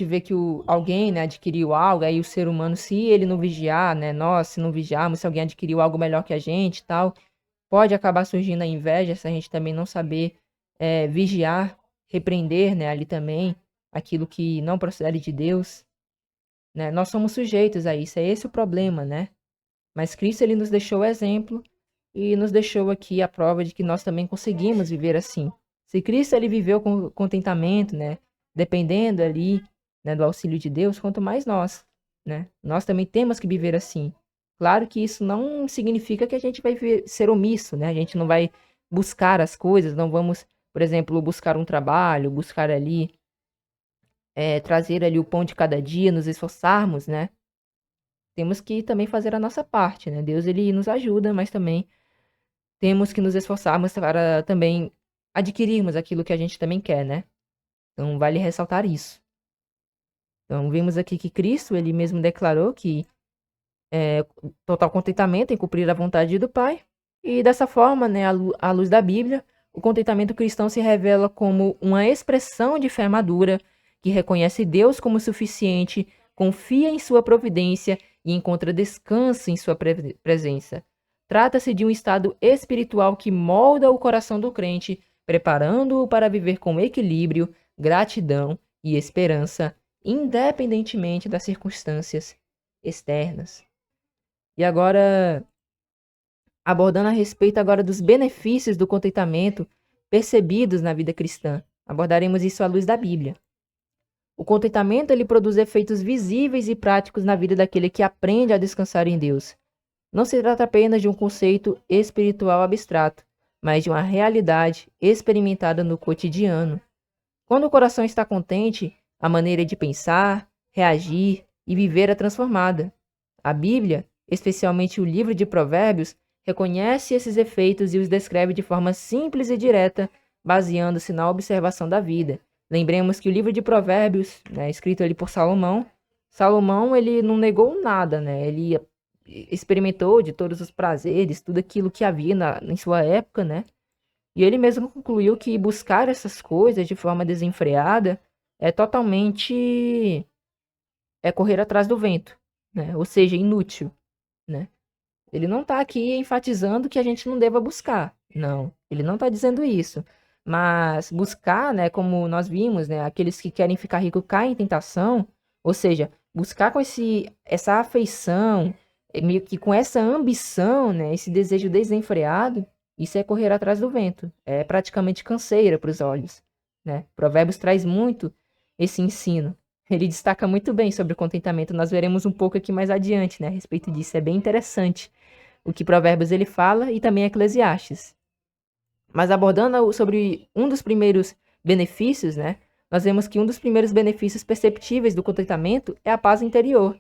vê que alguém, né, adquiriu algo, aí o ser humano, se ele não vigiar, né, nós, se não vigiarmos, se alguém adquiriu algo melhor que a gente e tal, pode acabar surgindo a inveja se a gente também não saber vigiar, repreender, né, ali também, aquilo que não procede de Deus, né? Nós somos sujeitos a isso, é esse o problema, né? Mas Cristo, ele nos deixou o exemplo e nos deixou aqui a prova de que nós também conseguimos viver assim. Se Cristo, ele viveu com contentamento, né, dependendo ali, né, do auxílio de Deus, quanto mais nós, né? Nós também temos que viver assim. Claro que isso não significa que a gente vai ser omisso, né? A gente não vai buscar as coisas, não vamos, por exemplo, buscar um trabalho, buscar ali, trazer ali o pão de cada dia, nos esforçarmos, né? Temos que também fazer a nossa parte, né? Deus, ele nos ajuda, mas também temos que nos esforçarmos para também adquirirmos aquilo que a gente também quer, né? Então, vale ressaltar isso. Então, vimos aqui que Cristo, ele mesmo declarou que total contentamento em cumprir a vontade do Pai. E dessa forma, né, à luz da Bíblia, o contentamento cristão se revela como uma expressão de fé madura que reconhece Deus como suficiente, confia em sua providência e encontra descanso em sua presença. Trata-se de um estado espiritual que molda o coração do crente, preparando-o para viver com equilíbrio, gratidão e esperança, independentemente das circunstâncias externas. E agora, abordando a respeito agora dos benefícios do contentamento percebidos na vida cristã. Abordaremos isso à luz da Bíblia. O contentamento, ele produz efeitos visíveis e práticos na vida daquele que aprende a descansar em Deus. Não se trata apenas de um conceito espiritual abstrato, mas de uma realidade experimentada no cotidiano. Quando o coração está contente, a maneira de pensar, reagir e viver é transformada. A Bíblia, especialmente o livro de Provérbios, reconhece esses efeitos e os descreve de forma simples e direta, baseando-se na observação da vida. Lembremos que o livro de Provérbios, né, escrito ali por Salomão, ele não negou nada, né? Ele experimentou de todos os prazeres, tudo aquilo que havia em sua época, né? E ele mesmo concluiu que buscar essas coisas de forma desenfreada é totalmente correr atrás do vento, né? Ou seja, inútil, né? Ele não está aqui enfatizando que a gente não deva buscar. Não, ele não está dizendo isso. Mas buscar, né, como nós vimos, né, aqueles que querem ficar ricos caem em tentação, ou seja, buscar com essa afeição, meio que com essa ambição, né, esse desejo desenfreado, isso é correr atrás do vento. É praticamente canseira para os olhos, né? Provérbios traz muito esse ensino. ele destaca muito bem sobre o contentamento. Nós veremos um pouco aqui mais adiante, né, a respeito disso. É bem interessante o que Provérbios ele fala e também Eclesiastes. Mas abordando sobre um dos primeiros benefícios, né, nós vemos que um dos primeiros benefícios perceptíveis do contentamento é a paz interior.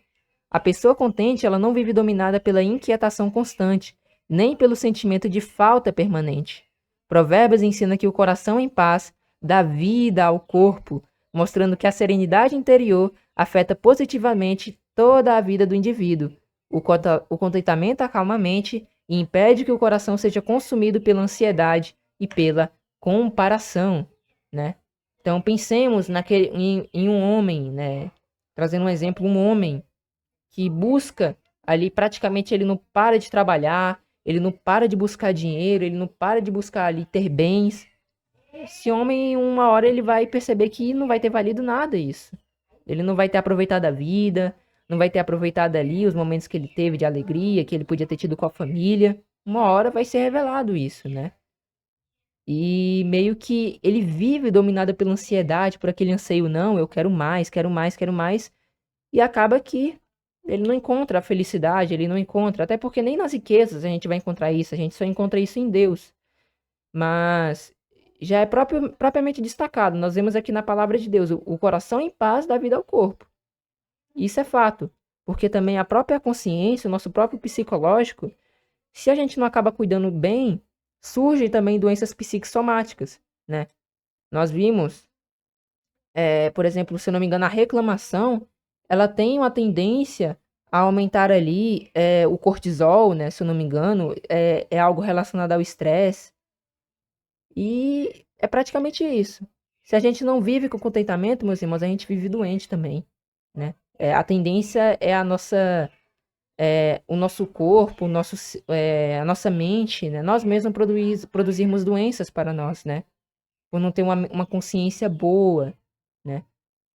A pessoa contente, ela não vive dominada pela inquietação constante, nem pelo sentimento de falta permanente. Provérbios ensina que o coração em paz dá vida ao corpo, mostrando que a serenidade interior afeta positivamente toda a vida do indivíduo. O contentamento acalma a mente e impede que o coração seja consumido pela ansiedade e pela comparação, né? Então pensemos em um homem, né? Trazendo um exemplo, um homem que busca ali, praticamente ele não para de trabalhar, ele não para de buscar dinheiro, ele não para de buscar ali ter bens. Esse homem, uma hora ele vai perceber que não vai ter valido nada isso. Ele não vai ter aproveitado a vida, não vai ter aproveitado ali os momentos que ele teve de alegria, que ele podia ter tido com a família. Uma hora vai ser revelado isso, né? E meio que ele vive dominado pela ansiedade, por aquele anseio, não, eu quero mais, quero mais, quero mais. E acaba que ele não encontra a felicidade, ele não encontra, até porque nem nas riquezas a gente vai encontrar isso, a gente só encontra isso em Deus. Mas já é propriamente destacado, nós vemos aqui na palavra de Deus, o coração em paz dá vida ao corpo. Isso é fato, porque também a própria consciência, o nosso próprio psicológico, se a gente não acaba cuidando bem, surgem também doenças psicossomáticas, né? Nós vimos, por exemplo, se eu não me engano, a reclamação, ela tem uma tendência a aumentar ali o cortisol, né? Se eu não me engano, é algo relacionado ao estresse. E é praticamente isso. Se a gente não vive com contentamento, meus irmãos, a gente vive doente também, né? A tendência é o nosso corpo, a nossa mente, né? Nós mesmos produzirmos doenças para nós, né? Por não ter uma consciência boa, né?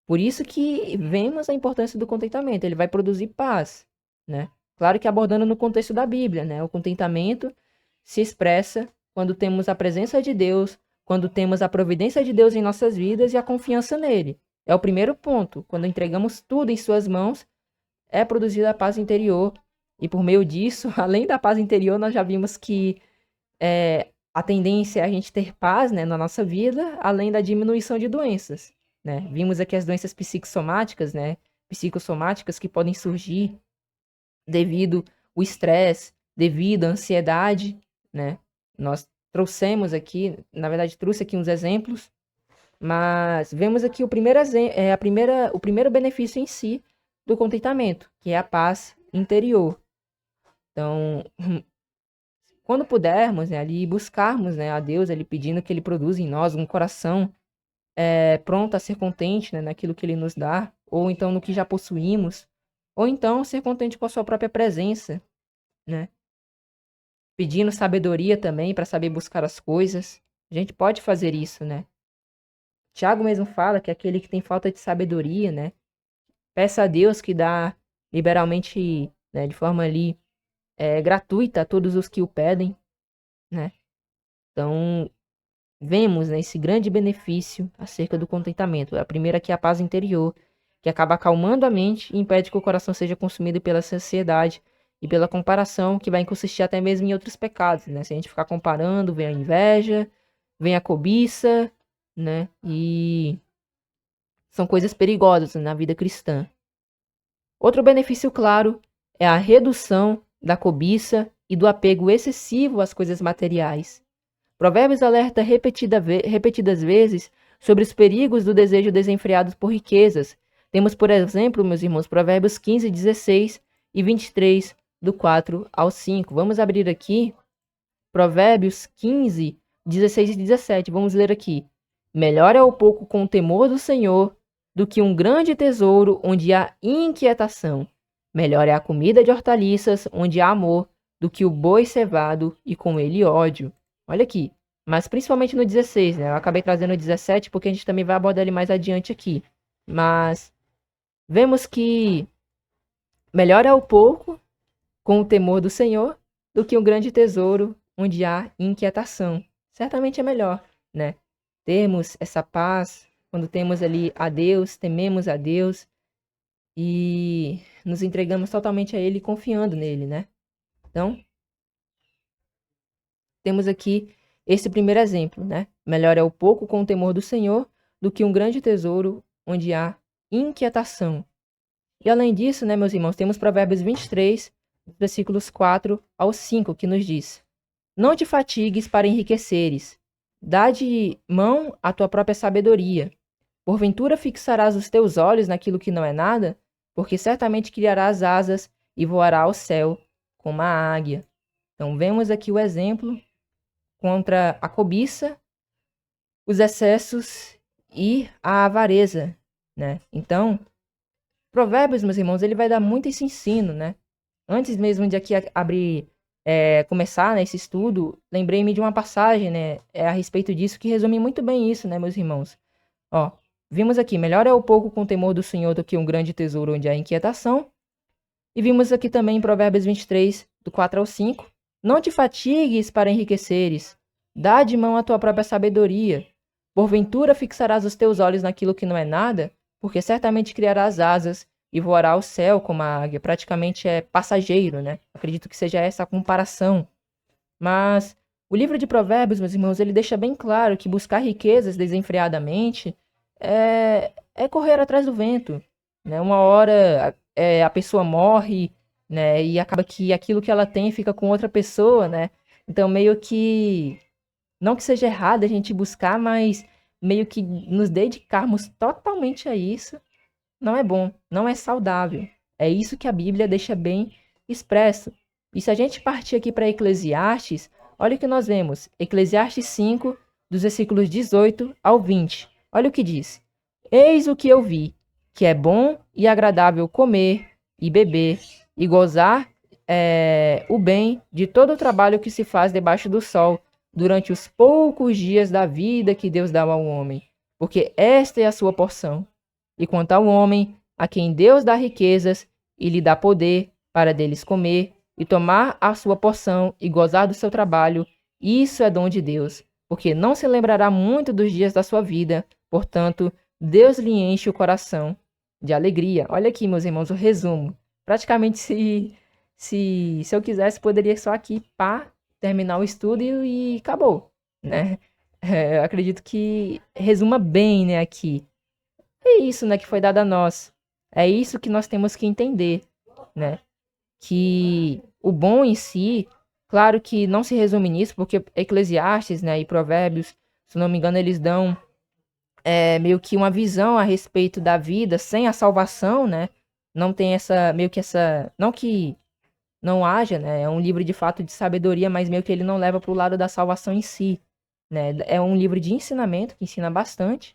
Por isso que vemos a importância do contentamento. Ele vai produzir paz, né? Claro que abordando no contexto da Bíblia, né? O contentamento se expressa quando temos a presença de Deus, quando temos a providência de Deus em nossas vidas e a confiança nele. É o primeiro ponto. Quando entregamos tudo em suas mãos, é produzida a paz interior. E por meio disso, além da paz interior, nós já vimos que a tendência é a gente ter paz, né, na nossa vida, além da diminuição de doenças, né? Vimos aqui as doenças psicossomáticas, né? Psicossomáticas que podem surgir devido ao estresse, devido à ansiedade, né? Nós trouxemos aqui, na verdade, trouxe aqui uns exemplos, mas vemos aqui o primeiro benefício em si do contentamento, que é a paz interior. Então, quando pudermos, né, ali buscarmos, né, a Deus, ali pedindo que Ele produza em nós um coração pronto a ser contente, né, naquilo que Ele nos dá, ou então no que já possuímos, ou então ser contente com a sua própria presença, né? Pedindo sabedoria também para saber buscar as coisas. A gente pode fazer isso, né? Tiago mesmo fala que aquele que tem falta de sabedoria, né? Peça a Deus que dá liberalmente, né, de forma ali gratuita a todos os que o pedem, né? Então, vemos, né, esse grande benefício acerca do contentamento. A primeira que é a paz interior, que acaba acalmando a mente e impede que o coração seja consumido pela ansiedade e pela comparação, que vai consistir até mesmo em outros pecados, né? Se a gente ficar comparando, vem a inveja, vem a cobiça, né? E são coisas perigosas na vida cristã. Outro benefício claro é a redução da cobiça e do apego excessivo às coisas materiais. Provérbios alerta repetidas vezes sobre os perigos do desejo desenfreado por riquezas. Temos, por exemplo, meus irmãos, Provérbios 15, 16 e 23, do 4 ao 5. Vamos abrir aqui Provérbios 15, 16 e 17. Vamos ler aqui. Melhor é o pouco com o temor do Senhor do que um grande tesouro onde há inquietação. Melhor é a comida de hortaliças onde há amor do que o boi cevado e com ele ódio. Olha aqui, mas principalmente no 16, né? Eu acabei trazendo o 17 porque a gente também vai abordar ele mais adiante aqui. Mas vemos que melhor é o pouco com o temor do Senhor do que um grande tesouro onde há inquietação. Certamente é melhor, né? Termos essa paz quando temos ali a Deus, tememos a Deus, e nos entregamos totalmente a Ele, confiando nele, né? Então, temos aqui esse primeiro exemplo, né? Melhor é o pouco com o temor do Senhor do que um grande tesouro onde há inquietação. E além disso, né, meus irmãos, temos Provérbios 23, versículos 4 ao 5, que nos diz: Não te fatigues para enriqueceres, dá de mão a tua própria sabedoria. Porventura fixarás os teus olhos naquilo que não é nada, porque certamente criarás asas e voará ao céu como a águia. Então, vemos aqui o exemplo contra a cobiça, os excessos e a avareza, né? Então, Provérbios, meus irmãos, ele vai dar muito esse ensino, né? Antes mesmo de aqui abrir, começar, né, esse estudo, lembrei-me de uma passagem, né, a respeito disso, que resume muito bem isso, né, meus irmãos? Ó, vimos aqui, melhor é o pouco com o temor do Senhor do que um grande tesouro onde há inquietação. E vimos aqui também em Provérbios 23, do 4 ao 5, não te fatigues para enriqueceres, dá de mão a tua própria sabedoria. Porventura fixarás os teus olhos naquilo que não é nada, porque certamente criarás asas e voará ao céu como a águia. Praticamente é passageiro, né? Acredito que seja essa a comparação. Mas o livro de Provérbios, meus irmãos, ele deixa bem claro que buscar riquezas desenfreadamente é correr atrás do vento, né? Uma hora a pessoa morre, né? E acaba que aquilo que ela tem fica com outra pessoa, né? Então meio que não que seja errado a gente buscar, mas meio que nos dedicarmos totalmente a isso não é bom, não é saudável. É isso que a Bíblia deixa bem expresso. E se a gente partir aqui para Eclesiastes, olha o que nós vemos. Eclesiastes 5, dos versículos 18 ao 20. Olha o que diz: Eis o que eu vi, que é bom e agradável comer e beber e gozar o bem de todo o trabalho que se faz debaixo do sol durante os poucos dias da vida que Deus dá ao homem, porque esta é a sua porção. E quanto ao homem, a quem Deus dá riquezas e lhe dá poder para deles comer e tomar a sua porção e gozar do seu trabalho, isso é dom de Deus, porque não se lembrará muito dos dias da sua vida, portanto, Deus lhe enche o coração de alegria. Olha aqui, meus irmãos, o resumo. Praticamente, se eu quisesse, poderia só aqui, pá, terminar o estudo e acabou, né? Eu acredito que resuma bem, né, aqui. É isso, né, que foi dado a nós. É isso que nós temos que entender, né? Que o bom em si, claro que não se resume nisso, porque Eclesiastes, né, e Provérbios, se não me engano, eles dão meio que uma visão a respeito da vida sem a salvação, né? Não tem essa, meio que essa, não que não haja, né? É um livro de fato de sabedoria, mas meio que ele não leva para o lado da salvação em si, né? É um livro de ensinamento que ensina bastante,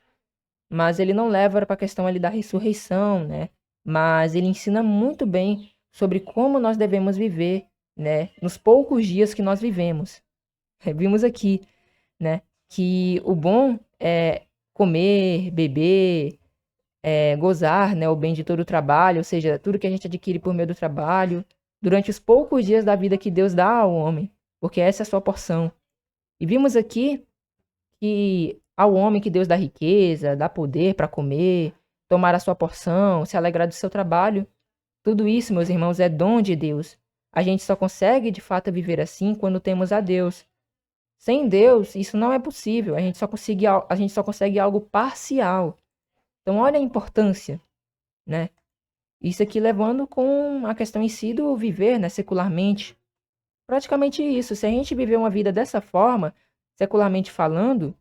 mas ele não leva para a questão ali da ressurreição, né? Mas ele ensina muito bem sobre como nós devemos viver, né? Nos poucos dias que nós vivemos. Vimos aqui, né? Que o bom é comer, beber, gozar, né? O bem de todo o trabalho, ou seja, tudo que a gente adquire por meio do trabalho, durante os poucos dias da vida que Deus dá ao homem, porque essa é a sua porção. E vimos aqui que ao homem que Deus dá riqueza, dá poder para comer, tomar a sua porção, se alegrar do seu trabalho, tudo isso, meus irmãos, é dom de Deus. A gente só consegue de fato viver assim quando temos a Deus. Sem Deus, isso não é possível. A gente só consegue algo parcial. Então, olha a importância, né? Isso aqui levando com a questão em si do viver, né, secularmente. Praticamente isso. Se a gente viver uma vida dessa forma, secularmente falando,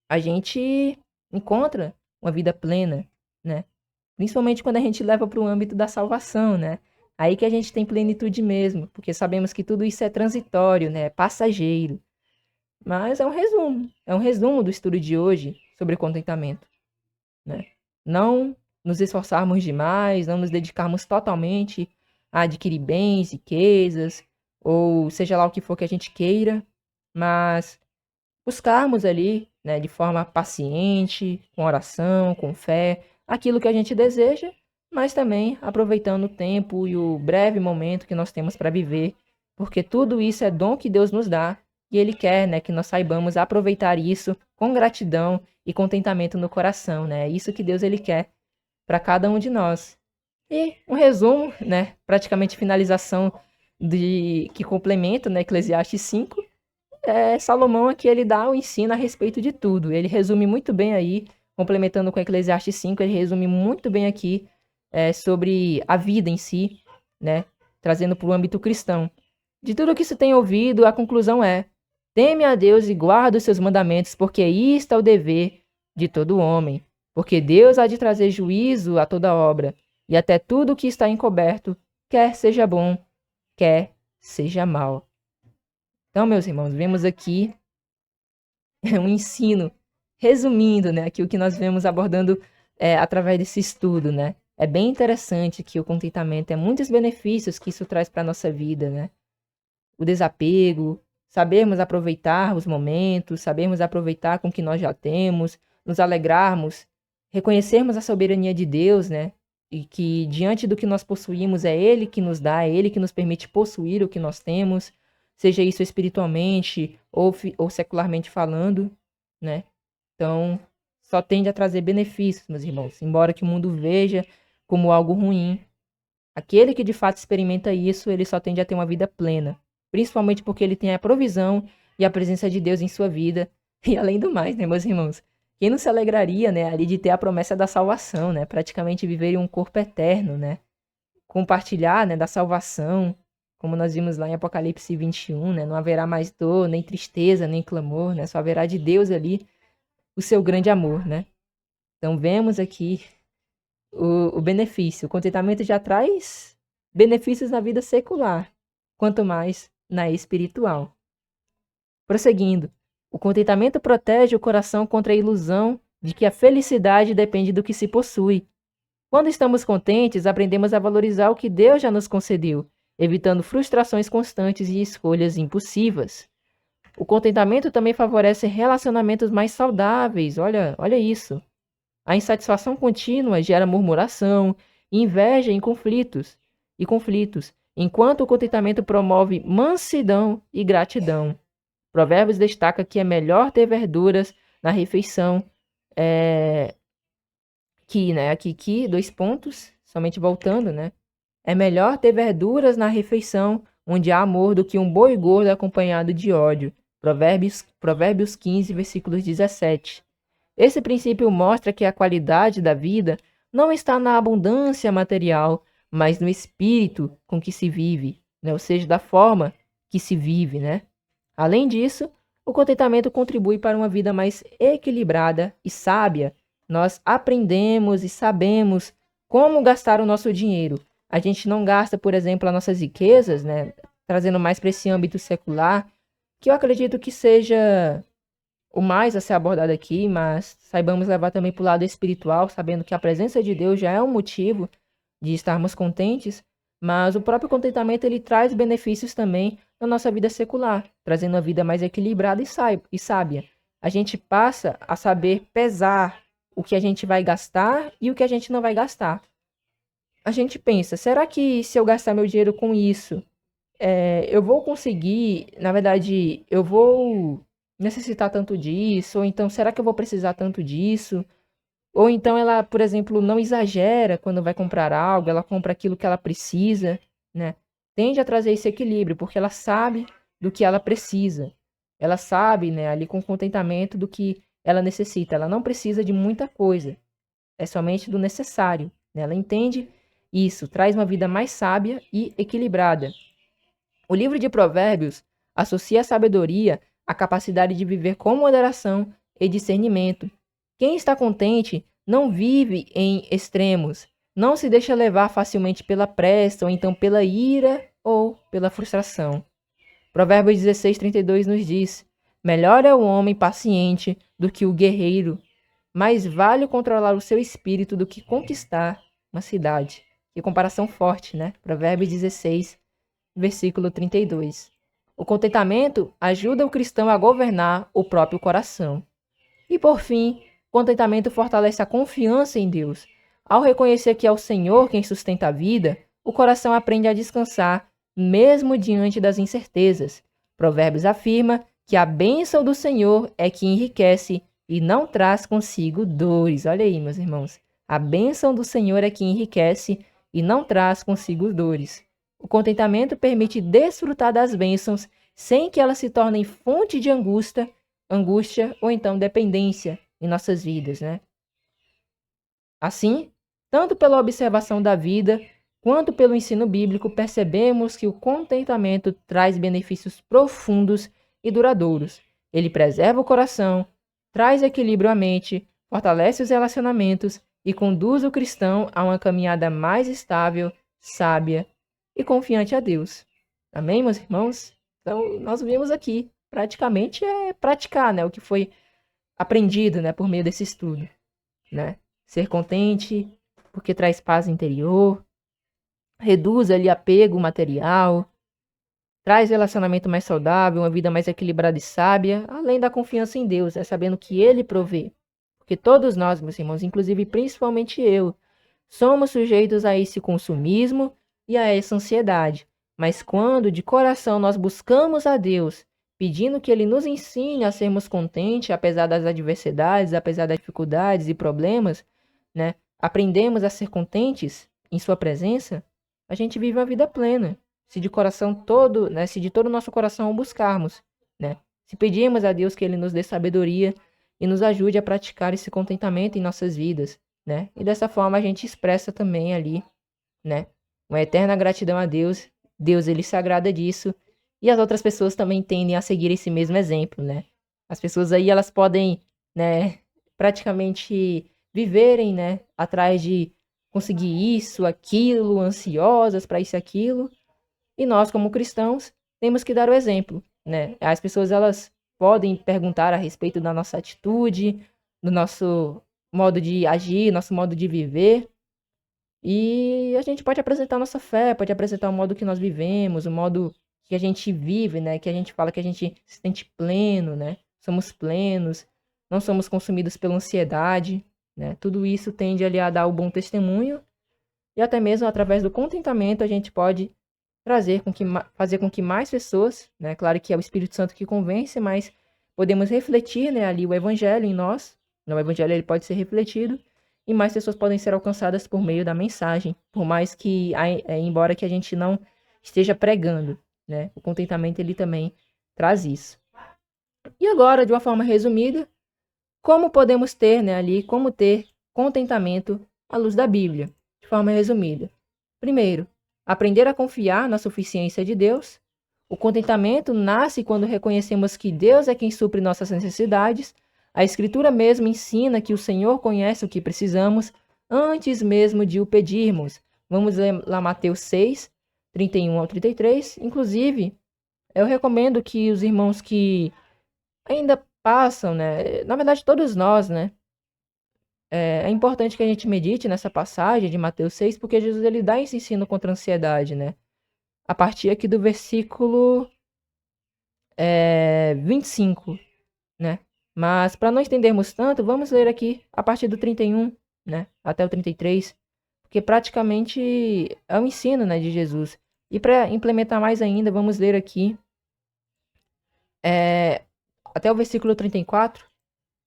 a gente encontra uma vida plena, né? Principalmente quando a gente leva para o âmbito da salvação, né? Aí que a gente tem plenitude mesmo, porque sabemos que tudo isso é transitório, né? É passageiro. Mas é um resumo do estudo de hoje sobre contentamento, né? Não nos esforçarmos demais, não nos dedicarmos totalmente a adquirir bens, riquezas, ou seja lá o que for que a gente queira, mas buscarmos ali, né, de forma paciente, com oração, com fé, aquilo que a gente deseja, mas também aproveitando o tempo e o breve momento que nós temos para viver, porque tudo isso é dom que Deus nos dá e Ele quer, né, que nós saibamos aproveitar isso com gratidão e contentamento no coração, né? É isso que Deus ele quer para cada um de nós. E um resumo, né, praticamente finalização que complementa, né, Eclesiastes 5, Salomão aqui ele dá o ensino a respeito de tudo. Ele resume muito bem aí, complementando com Eclesiastes 5, ele resume muito bem aqui sobre a vida em si, né, trazendo para o âmbito cristão. De tudo que se tem ouvido, a conclusão é: teme a Deus e guarda os seus mandamentos, porque isto é o dever de todo homem. Porque Deus há de trazer juízo a toda obra, e até tudo que está encoberto, quer seja bom, quer seja mal. Então, meus irmãos, vemos aqui um ensino, resumindo, né, aqui o que nós vemos abordando através desse estudo, né? É bem interessante que o contentamento é muitos benefícios que isso traz para a nossa vida, né? O desapego, sabermos aproveitar os momentos, sabermos aproveitar com o que nós já temos, nos alegrarmos, reconhecermos a soberania de Deus, né? E que diante do que nós possuímos é Ele que nos dá, é Ele que nos permite possuir o que nós temos, seja isso espiritualmente ou secularmente falando, né? Então, só tende a trazer benefícios, meus irmãos, embora que o mundo veja como algo ruim. Aquele que de fato experimenta isso, ele só tende a ter uma vida plena, principalmente porque ele tem a provisão e a presença de Deus em sua vida. E além do mais, né, meus irmãos, quem não se alegraria, né, ali de ter a promessa da salvação, né, praticamente viver em um corpo eterno, né, compartilhar, né, da salvação, como nós vimos lá em Apocalipse 21, né, não haverá mais dor, nem tristeza, nem clamor, né, só haverá de Deus ali o seu grande amor, né. Então vemos aqui o benefício. O contentamento já traz benefícios na vida secular, quanto mais na espiritual. Prosseguindo, o contentamento protege o coração contra a ilusão de que a felicidade depende do que se possui. Quando estamos contentes, aprendemos a valorizar o que Deus já nos concedeu, evitando frustrações constantes e escolhas impulsivas. O contentamento também favorece relacionamentos mais saudáveis. Olha isso. A insatisfação contínua gera murmuração, inveja e conflitos, enquanto o contentamento promove mansidão e gratidão. Provérbios destaca que é melhor ter verduras na refeição, dois pontos, somente voltando, né? É melhor ter verduras na refeição onde há amor do que um boi gordo acompanhado de ódio. Provérbios 15, versículos 17. Esse princípio mostra que a qualidade da vida não está na abundância material, mas no espírito com que se vive, né? Ou seja, da forma que se vive, né? Além disso, o contentamento contribui para uma vida mais equilibrada e sábia. Nós aprendemos e sabemos como gastar o nosso dinheiro. A gente não gasta, por exemplo, as nossas riquezas, né? Trazendo mais para esse âmbito secular, que eu acredito que seja o mais a ser abordado aqui, mas saibamos levar também para o lado espiritual, sabendo que a presença de Deus já é um motivo de estarmos contentes, mas o próprio contentamento ele traz benefícios também na nossa vida secular, trazendo uma vida mais equilibrada e sábia. A gente passa a saber pesar o que a gente vai gastar e o que a gente não vai gastar. A gente pensa, será que se eu gastar meu dinheiro com isso, eu vou conseguir, na verdade, eu vou necessitar tanto disso, ou então será que eu vou precisar tanto disso? Ou então ela, por exemplo, não exagera quando vai comprar algo, ela compra aquilo que ela precisa, né? Tende a trazer esse equilíbrio, porque ela sabe do que ela precisa. Ela sabe, né, ali com contentamento do que ela necessita. Ela não precisa de muita coisa, é somente do necessário, né? Ela entende isso, traz uma vida mais sábia e equilibrada. O livro de Provérbios associa a sabedoria à capacidade de viver com moderação e discernimento. Quem está contente não vive em extremos, não se deixa levar facilmente pela pressa ou então pela ira ou pela frustração. Provérbios 16:32 nos diz: melhor é o homem paciente do que o guerreiro, mais vale controlar o seu espírito do que conquistar uma cidade. Que comparação forte, né? Provérbios 16, versículo 32. O contentamento ajuda o cristão a governar o próprio coração. E por fim, o contentamento fortalece a confiança em Deus. Ao reconhecer que é o Senhor quem sustenta a vida, o coração aprende a descansar, mesmo diante das incertezas. Provérbios afirma que a bênção do Senhor é que enriquece e não traz consigo dores. Olha aí, meus irmãos. A bênção do Senhor é que enriquece e não traz consigo dores. O contentamento permite desfrutar das bênçãos sem que elas se tornem fonte de angústia ou então dependência em nossas vidas, né? Assim, tanto pela observação da vida, quanto pelo ensino bíblico, percebemos que o contentamento traz benefícios profundos e duradouros. Ele preserva o coração, traz equilíbrio à mente, fortalece os relacionamentos e conduz o cristão a uma caminhada mais estável, sábia e confiante a Deus. Amém, meus irmãos? Então, nós vimos aqui, praticamente é praticar, né, o que foi aprendido, né, por meio desse estudo, né? Ser contente, porque traz paz interior, reduz ali apego material, traz relacionamento mais saudável, uma vida mais equilibrada e sábia, além da confiança em Deus, né? Sabendo que Ele provê. Porque todos nós, meus irmãos, inclusive principalmente eu, somos sujeitos a esse consumismo e a essa ansiedade. Mas quando de coração nós buscamos a Deus, pedindo que Ele nos ensine a sermos contentes, apesar das adversidades, apesar das dificuldades e problemas, né? Aprendemos a ser contentes em Sua presença, a gente vive uma vida plena. Se de coração todo, né? Se de todo o nosso coração o buscarmos, né? Se pedirmos a Deus que Ele nos dê sabedoria e nos ajude a praticar esse contentamento em nossas vidas, né? E dessa forma a gente expressa também ali, né, uma eterna gratidão a Deus. Deus, ele se agrada disso. E as outras pessoas também tendem a seguir esse mesmo exemplo, né? As pessoas aí, elas podem, né, praticamente viverem, né, atrás de conseguir isso, aquilo, ansiosas para isso e aquilo. E nós, como cristãos, temos que dar o exemplo, né? As pessoas, elas podem perguntar a respeito da nossa atitude, do nosso modo de agir, nosso modo de viver. E a gente pode apresentar nossa fé, pode apresentar o modo que nós vivemos, o modo que a gente vive, né? Que a gente fala que a gente se sente pleno, né? Somos plenos, não somos consumidos pela ansiedade, né? Tudo isso tende ali a dar o bom testemunho. E até mesmo através do contentamento a gente pode fazer com que mais pessoas, né? Claro que é o Espírito Santo que convence, mas podemos refletir, né, ali o Evangelho em nós. O Evangelho ele pode ser refletido e mais pessoas podem ser alcançadas por meio da mensagem, por mais que, embora que a gente não esteja pregando, né? O contentamento ele também traz isso. E agora, de uma forma resumida, como podemos ter, né, ali, como ter contentamento à luz da Bíblia? De forma resumida. Primeiro, aprender a confiar na suficiência de Deus. O contentamento nasce quando reconhecemos que Deus é quem supre nossas necessidades. A Escritura mesmo ensina que o Senhor conhece o que precisamos antes mesmo de o pedirmos. Vamos ler lá Mateus 6, 31 ao 33. Inclusive, eu recomendo que os irmãos que ainda passam, né? Na verdade, todos nós, né? É importante que a gente medite nessa passagem de Mateus 6, porque Jesus ele dá esse ensino contra a ansiedade, né? A partir aqui do versículo 25, né? Mas para não estendermos tanto, vamos ler aqui a partir do 31, né? Até o 33, porque praticamente é o ensino, né, de Jesus. E para implementar mais ainda, vamos ler aqui até o versículo 34,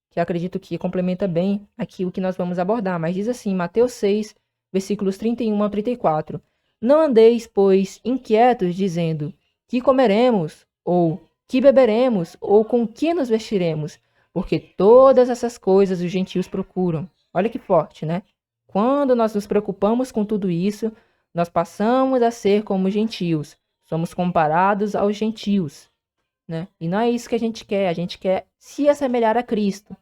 que eu acredito que complementa bem aqui o que nós vamos abordar. Mas diz assim, Mateus 6, versículos 31 a 34. Não andeis, pois, inquietos, dizendo, que comeremos, ou que beberemos, ou com que nos vestiremos? Porque todas essas coisas os gentios procuram. Olha que forte, né? Quando nós nos preocupamos com tudo isso, nós passamos a ser como gentios. Somos comparados aos gentios, né? E não é isso que a gente quer se assemelhar a Cristo.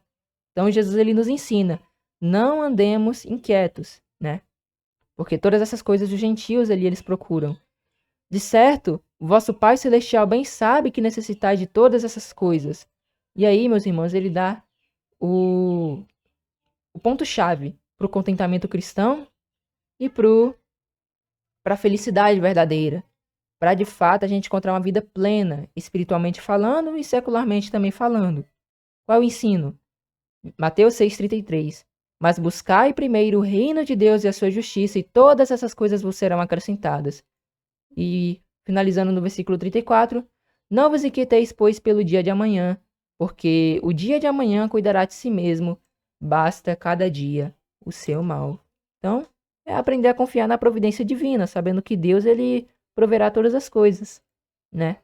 Então Jesus ele nos ensina, não andemos inquietos, né? Porque todas essas coisas os gentios ali eles procuram. De certo, o vosso Pai Celestial bem sabe que necessitais de todas essas coisas. E aí, meus irmãos, ele dá o ponto-chave para o contentamento cristão e para a felicidade verdadeira. Para de fato a gente encontrar uma vida plena, espiritualmente falando e secularmente também falando. Qual é o ensino? Mateus 6,33. Mas buscai primeiro o reino de Deus e a sua justiça, e todas essas coisas vos serão acrescentadas. E, finalizando no versículo 34, não vos inquieteis, pois, pelo dia de amanhã, porque o dia de amanhã cuidará de si mesmo, basta cada dia o seu mal. Então, é aprender a confiar na providência divina, sabendo que Deus, ele proverá todas as coisas, né?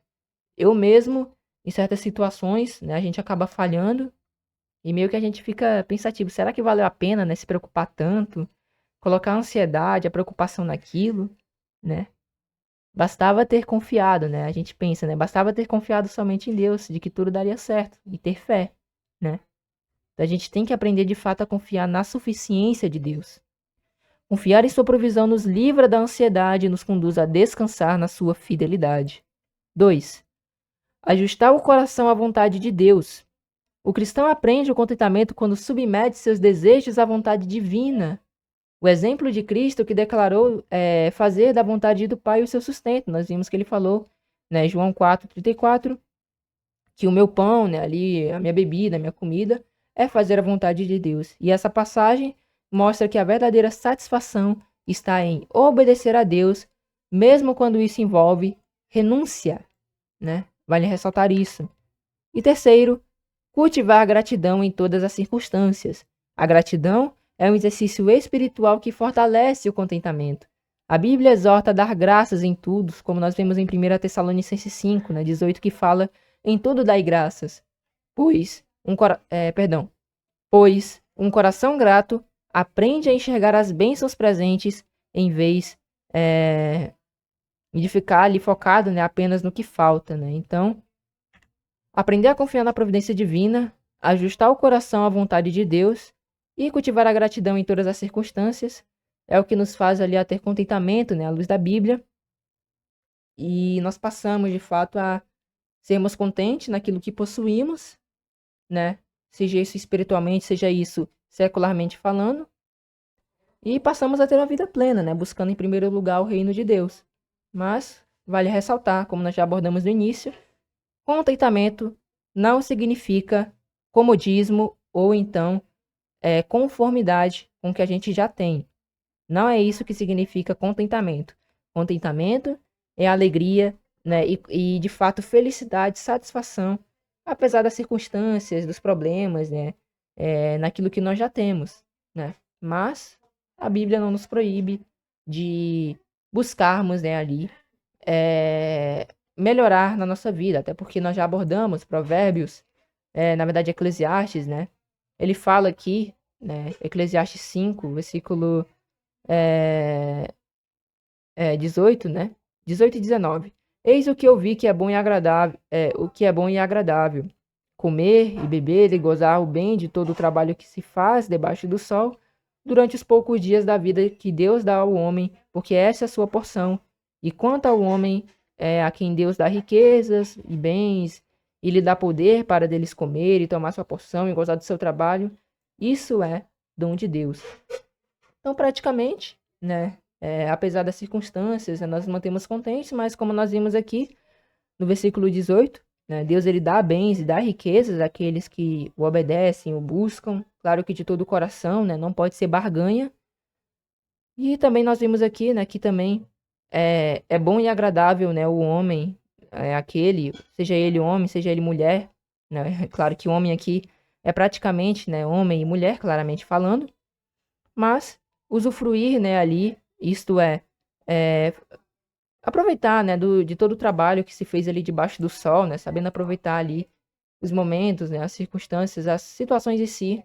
Eu mesmo, em certas situações, né, a gente acaba falhando e meio que a gente fica pensativo, será que valeu a pena, né, se preocupar tanto, colocar a ansiedade, a preocupação naquilo, né? Bastava ter confiado, né? A gente pensa, né? Bastava ter confiado somente em Deus, de que tudo daria certo e ter fé, né? Então a gente tem que aprender de fato a confiar na suficiência de Deus. Confiar em sua provisão nos livra da ansiedade e nos conduz a descansar na sua fidelidade. 2. Ajustar o coração à vontade de Deus. O cristão aprende o contentamento quando submete seus desejos à vontade divina. O exemplo de Cristo que declarou fazer da vontade do Pai o seu sustento. Nós vimos que ele falou, né, João 4,34, que o meu pão, né, ali, a minha bebida, a minha comida, é fazer a vontade de Deus. E essa passagem mostra que a verdadeira satisfação está em obedecer a Deus, mesmo quando isso envolve renúncia, né? Vale ressaltar isso. E terceiro, cultivar a gratidão em todas as circunstâncias. A gratidão é um exercício espiritual que fortalece o contentamento. A Bíblia exorta a dar graças em tudo, como nós vemos em 1 Tessalonicenses 5, né, 18, que fala: em tudo dai graças, pois um coração grato aprende a enxergar as bênçãos presentes em vez de ficar ali focado, né, apenas no que falta, né? Então, aprender a confiar na providência divina, ajustar o coração à vontade de Deus e cultivar a gratidão em todas as circunstâncias é o que nos faz ali a ter contentamento, né, à luz da Bíblia. E nós passamos, de fato, a sermos contentes naquilo que possuímos, né? Seja isso espiritualmente, seja isso secularmente falando. E passamos a ter uma vida plena, né? Buscando em primeiro lugar o reino de Deus. Mas vale ressaltar, como nós já abordamos no início, contentamento não significa comodismo ou então conformidade com o que a gente já tem. Não é isso que significa contentamento. Contentamento é alegria, né? E de fato felicidade, satisfação, apesar das circunstâncias, dos problemas, né? Naquilo que nós já temos, né? Mas a Bíblia não nos proíbe de buscarmos, né, ali melhorar na nossa vida, até porque nós já abordamos Provérbios, na verdade Eclesiastes, né? Ele fala aqui, né, Eclesiastes 5, versículo 18, né? 18 e 19. Eis o que eu vi que é bom e agradável, o que é bom e agradável. Comer e beber e gozar o bem de todo o trabalho que se faz debaixo do sol, durante os poucos dias da vida que Deus dá ao homem, porque essa é a sua porção. E quanto ao homem, a quem Deus dá riquezas e bens, e lhe dá poder para deles comer e tomar sua porção e gozar do seu trabalho, isso é dom de Deus. Então, praticamente, né, apesar das circunstâncias, né, nós nos mantemos contentes, mas como nós vimos aqui no versículo 18, né, Deus ele dá bens e dá riquezas àqueles que o obedecem, o buscam, claro que de todo o coração, né, não pode ser barganha. E também nós vimos aqui, né, que também é bom e agradável, né, o homem, aquele, seja ele homem, seja ele mulher, né, claro que o homem aqui é praticamente, né, homem e mulher, claramente falando, mas usufruir, né, ali, isto é aproveitar, né, de todo o trabalho que se fez ali debaixo do sol, né, sabendo aproveitar ali os momentos, né, as circunstâncias, as situações em si,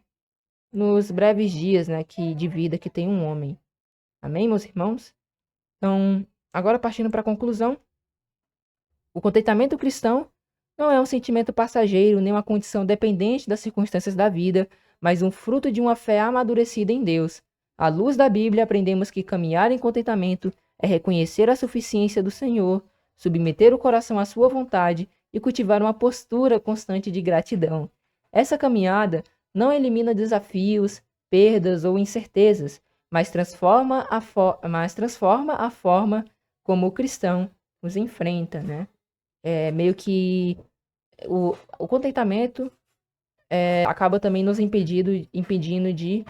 nos breves dias, né, de vida que tem um homem. Amém, meus irmãos? Então, agora partindo para a conclusão, o contentamento cristão não é um sentimento passageiro, nem uma condição dependente das circunstâncias da vida, mas um fruto de uma fé amadurecida em Deus. À luz da Bíblia, aprendemos que caminhar em contentamento é reconhecer a suficiência do Senhor, submeter o coração à sua vontade e cultivar uma postura constante de gratidão. Essa caminhada não elimina desafios, perdas ou incertezas, mas transforma a forma como o cristão os enfrenta, né? Meio que o contentamento acaba também nos impedindo de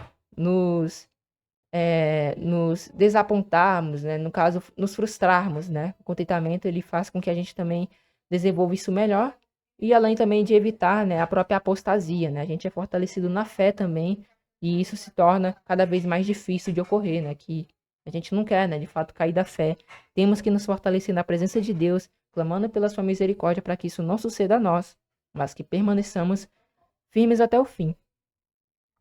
nos desapontarmos, né? No caso, nos frustrarmos, né? O contentamento ele faz com que a gente também desenvolva isso melhor e além também de evitar, né, a própria apostasia, né? A gente é fortalecido na fé também e isso se torna cada vez mais difícil de ocorrer, né? Que A gente não quer, né, de fato, cair da fé. Temos que nos fortalecer na presença de Deus, clamando pela sua misericórdia para que isso não suceda a nós, mas que permaneçamos firmes até o fim.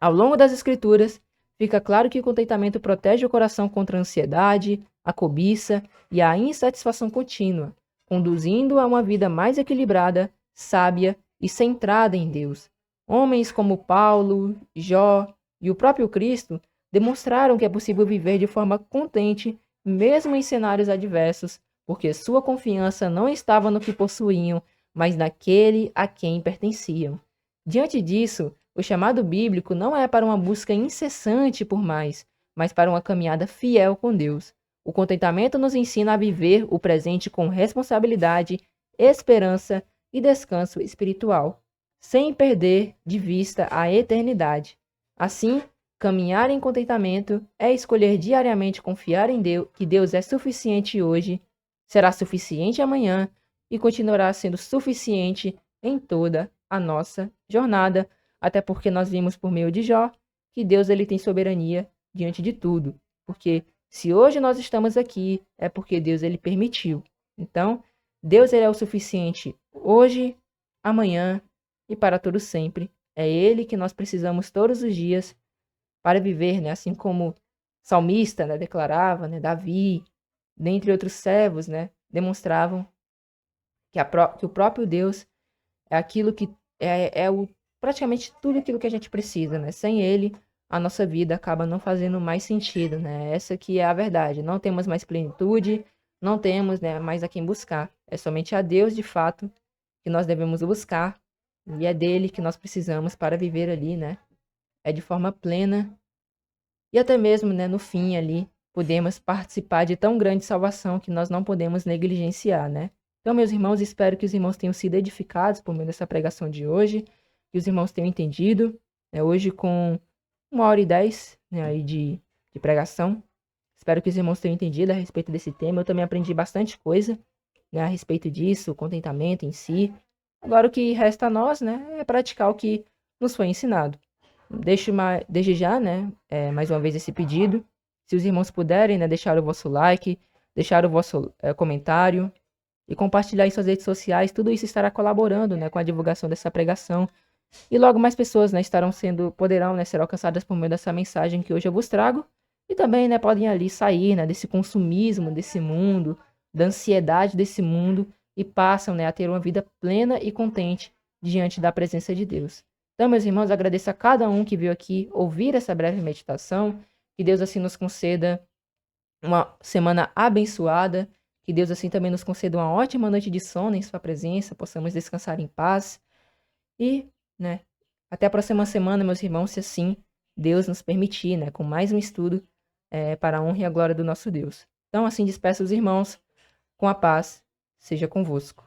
Ao longo das Escrituras, fica claro que o contentamento protege o coração contra a ansiedade, a cobiça e a insatisfação contínua, conduzindo a uma vida mais equilibrada, sábia e centrada em Deus. Homens como Paulo, Jó e o próprio Cristo demonstraram que é possível viver de forma contente, mesmo em cenários adversos, porque sua confiança não estava no que possuíam, mas naquele a quem pertenciam. Diante disso, o chamado bíblico não é para uma busca incessante por mais, mas para uma caminhada fiel com Deus. O contentamento nos ensina a viver o presente com responsabilidade, esperança e descanso espiritual, sem perder de vista a eternidade. Assim, caminhar em contentamento é escolher diariamente confiar em Deus, que Deus é suficiente hoje, será suficiente amanhã e continuará sendo suficiente em toda a nossa jornada, até porque nós vimos por meio de Jó que Deus ele tem soberania diante de tudo, porque se hoje nós estamos aqui é porque Deus ele permitiu. Então, Deus ele é o suficiente hoje, amanhã e para todo sempre. É ele que nós precisamos todos os dias para viver, né? Assim como o salmista, né, declarava, né, Davi, dentre outros servos, né, demonstravam que o próprio Deus é aquilo que praticamente tudo aquilo que a gente precisa, né? Sem ele, a nossa vida acaba não fazendo mais sentido, né? Essa que é a verdade. Não temos mais plenitude, não temos, né, mais a quem buscar. É somente a Deus, de fato, que nós devemos buscar, e é dele que nós precisamos para viver ali, né? É de forma plena e até mesmo, né, no fim ali, podemos participar de tão grande salvação que nós não podemos negligenciar, né? Então, meus irmãos, espero que os irmãos tenham sido edificados por meio dessa pregação de hoje, que os irmãos tenham entendido, né, hoje com 1h10, né, aí de pregação. Espero que os irmãos tenham entendido a respeito desse tema. Eu também aprendi bastante coisa, né, a respeito disso, o contentamento em si. Agora, o que resta a nós, né, é praticar o que nos foi ensinado. Desde já, né, mais uma vez esse pedido. Se os irmãos puderem, né, deixar o vosso like, deixar o vosso comentário e compartilhar em suas redes sociais, tudo isso estará colaborando, né, com a divulgação dessa pregação. E logo mais pessoas, né, poderão, né, ser alcançadas por meio dessa mensagem que hoje eu vos trago. E também, né, podem ali sair, né, desse consumismo desse mundo, da ansiedade desse mundo e passam, né, a ter uma vida plena e contente diante da presença de Deus. Então, meus irmãos, agradeço a cada um que veio aqui ouvir essa breve meditação. Que Deus assim nos conceda uma semana abençoada. Que Deus assim também nos conceda uma ótima noite de sono em sua presença, possamos descansar em paz. E, né, até a próxima semana, meus irmãos, se assim Deus nos permitir, né, com mais um estudo para a honra e a glória do nosso Deus. Então, assim, despeço os irmãos com a paz, seja convosco.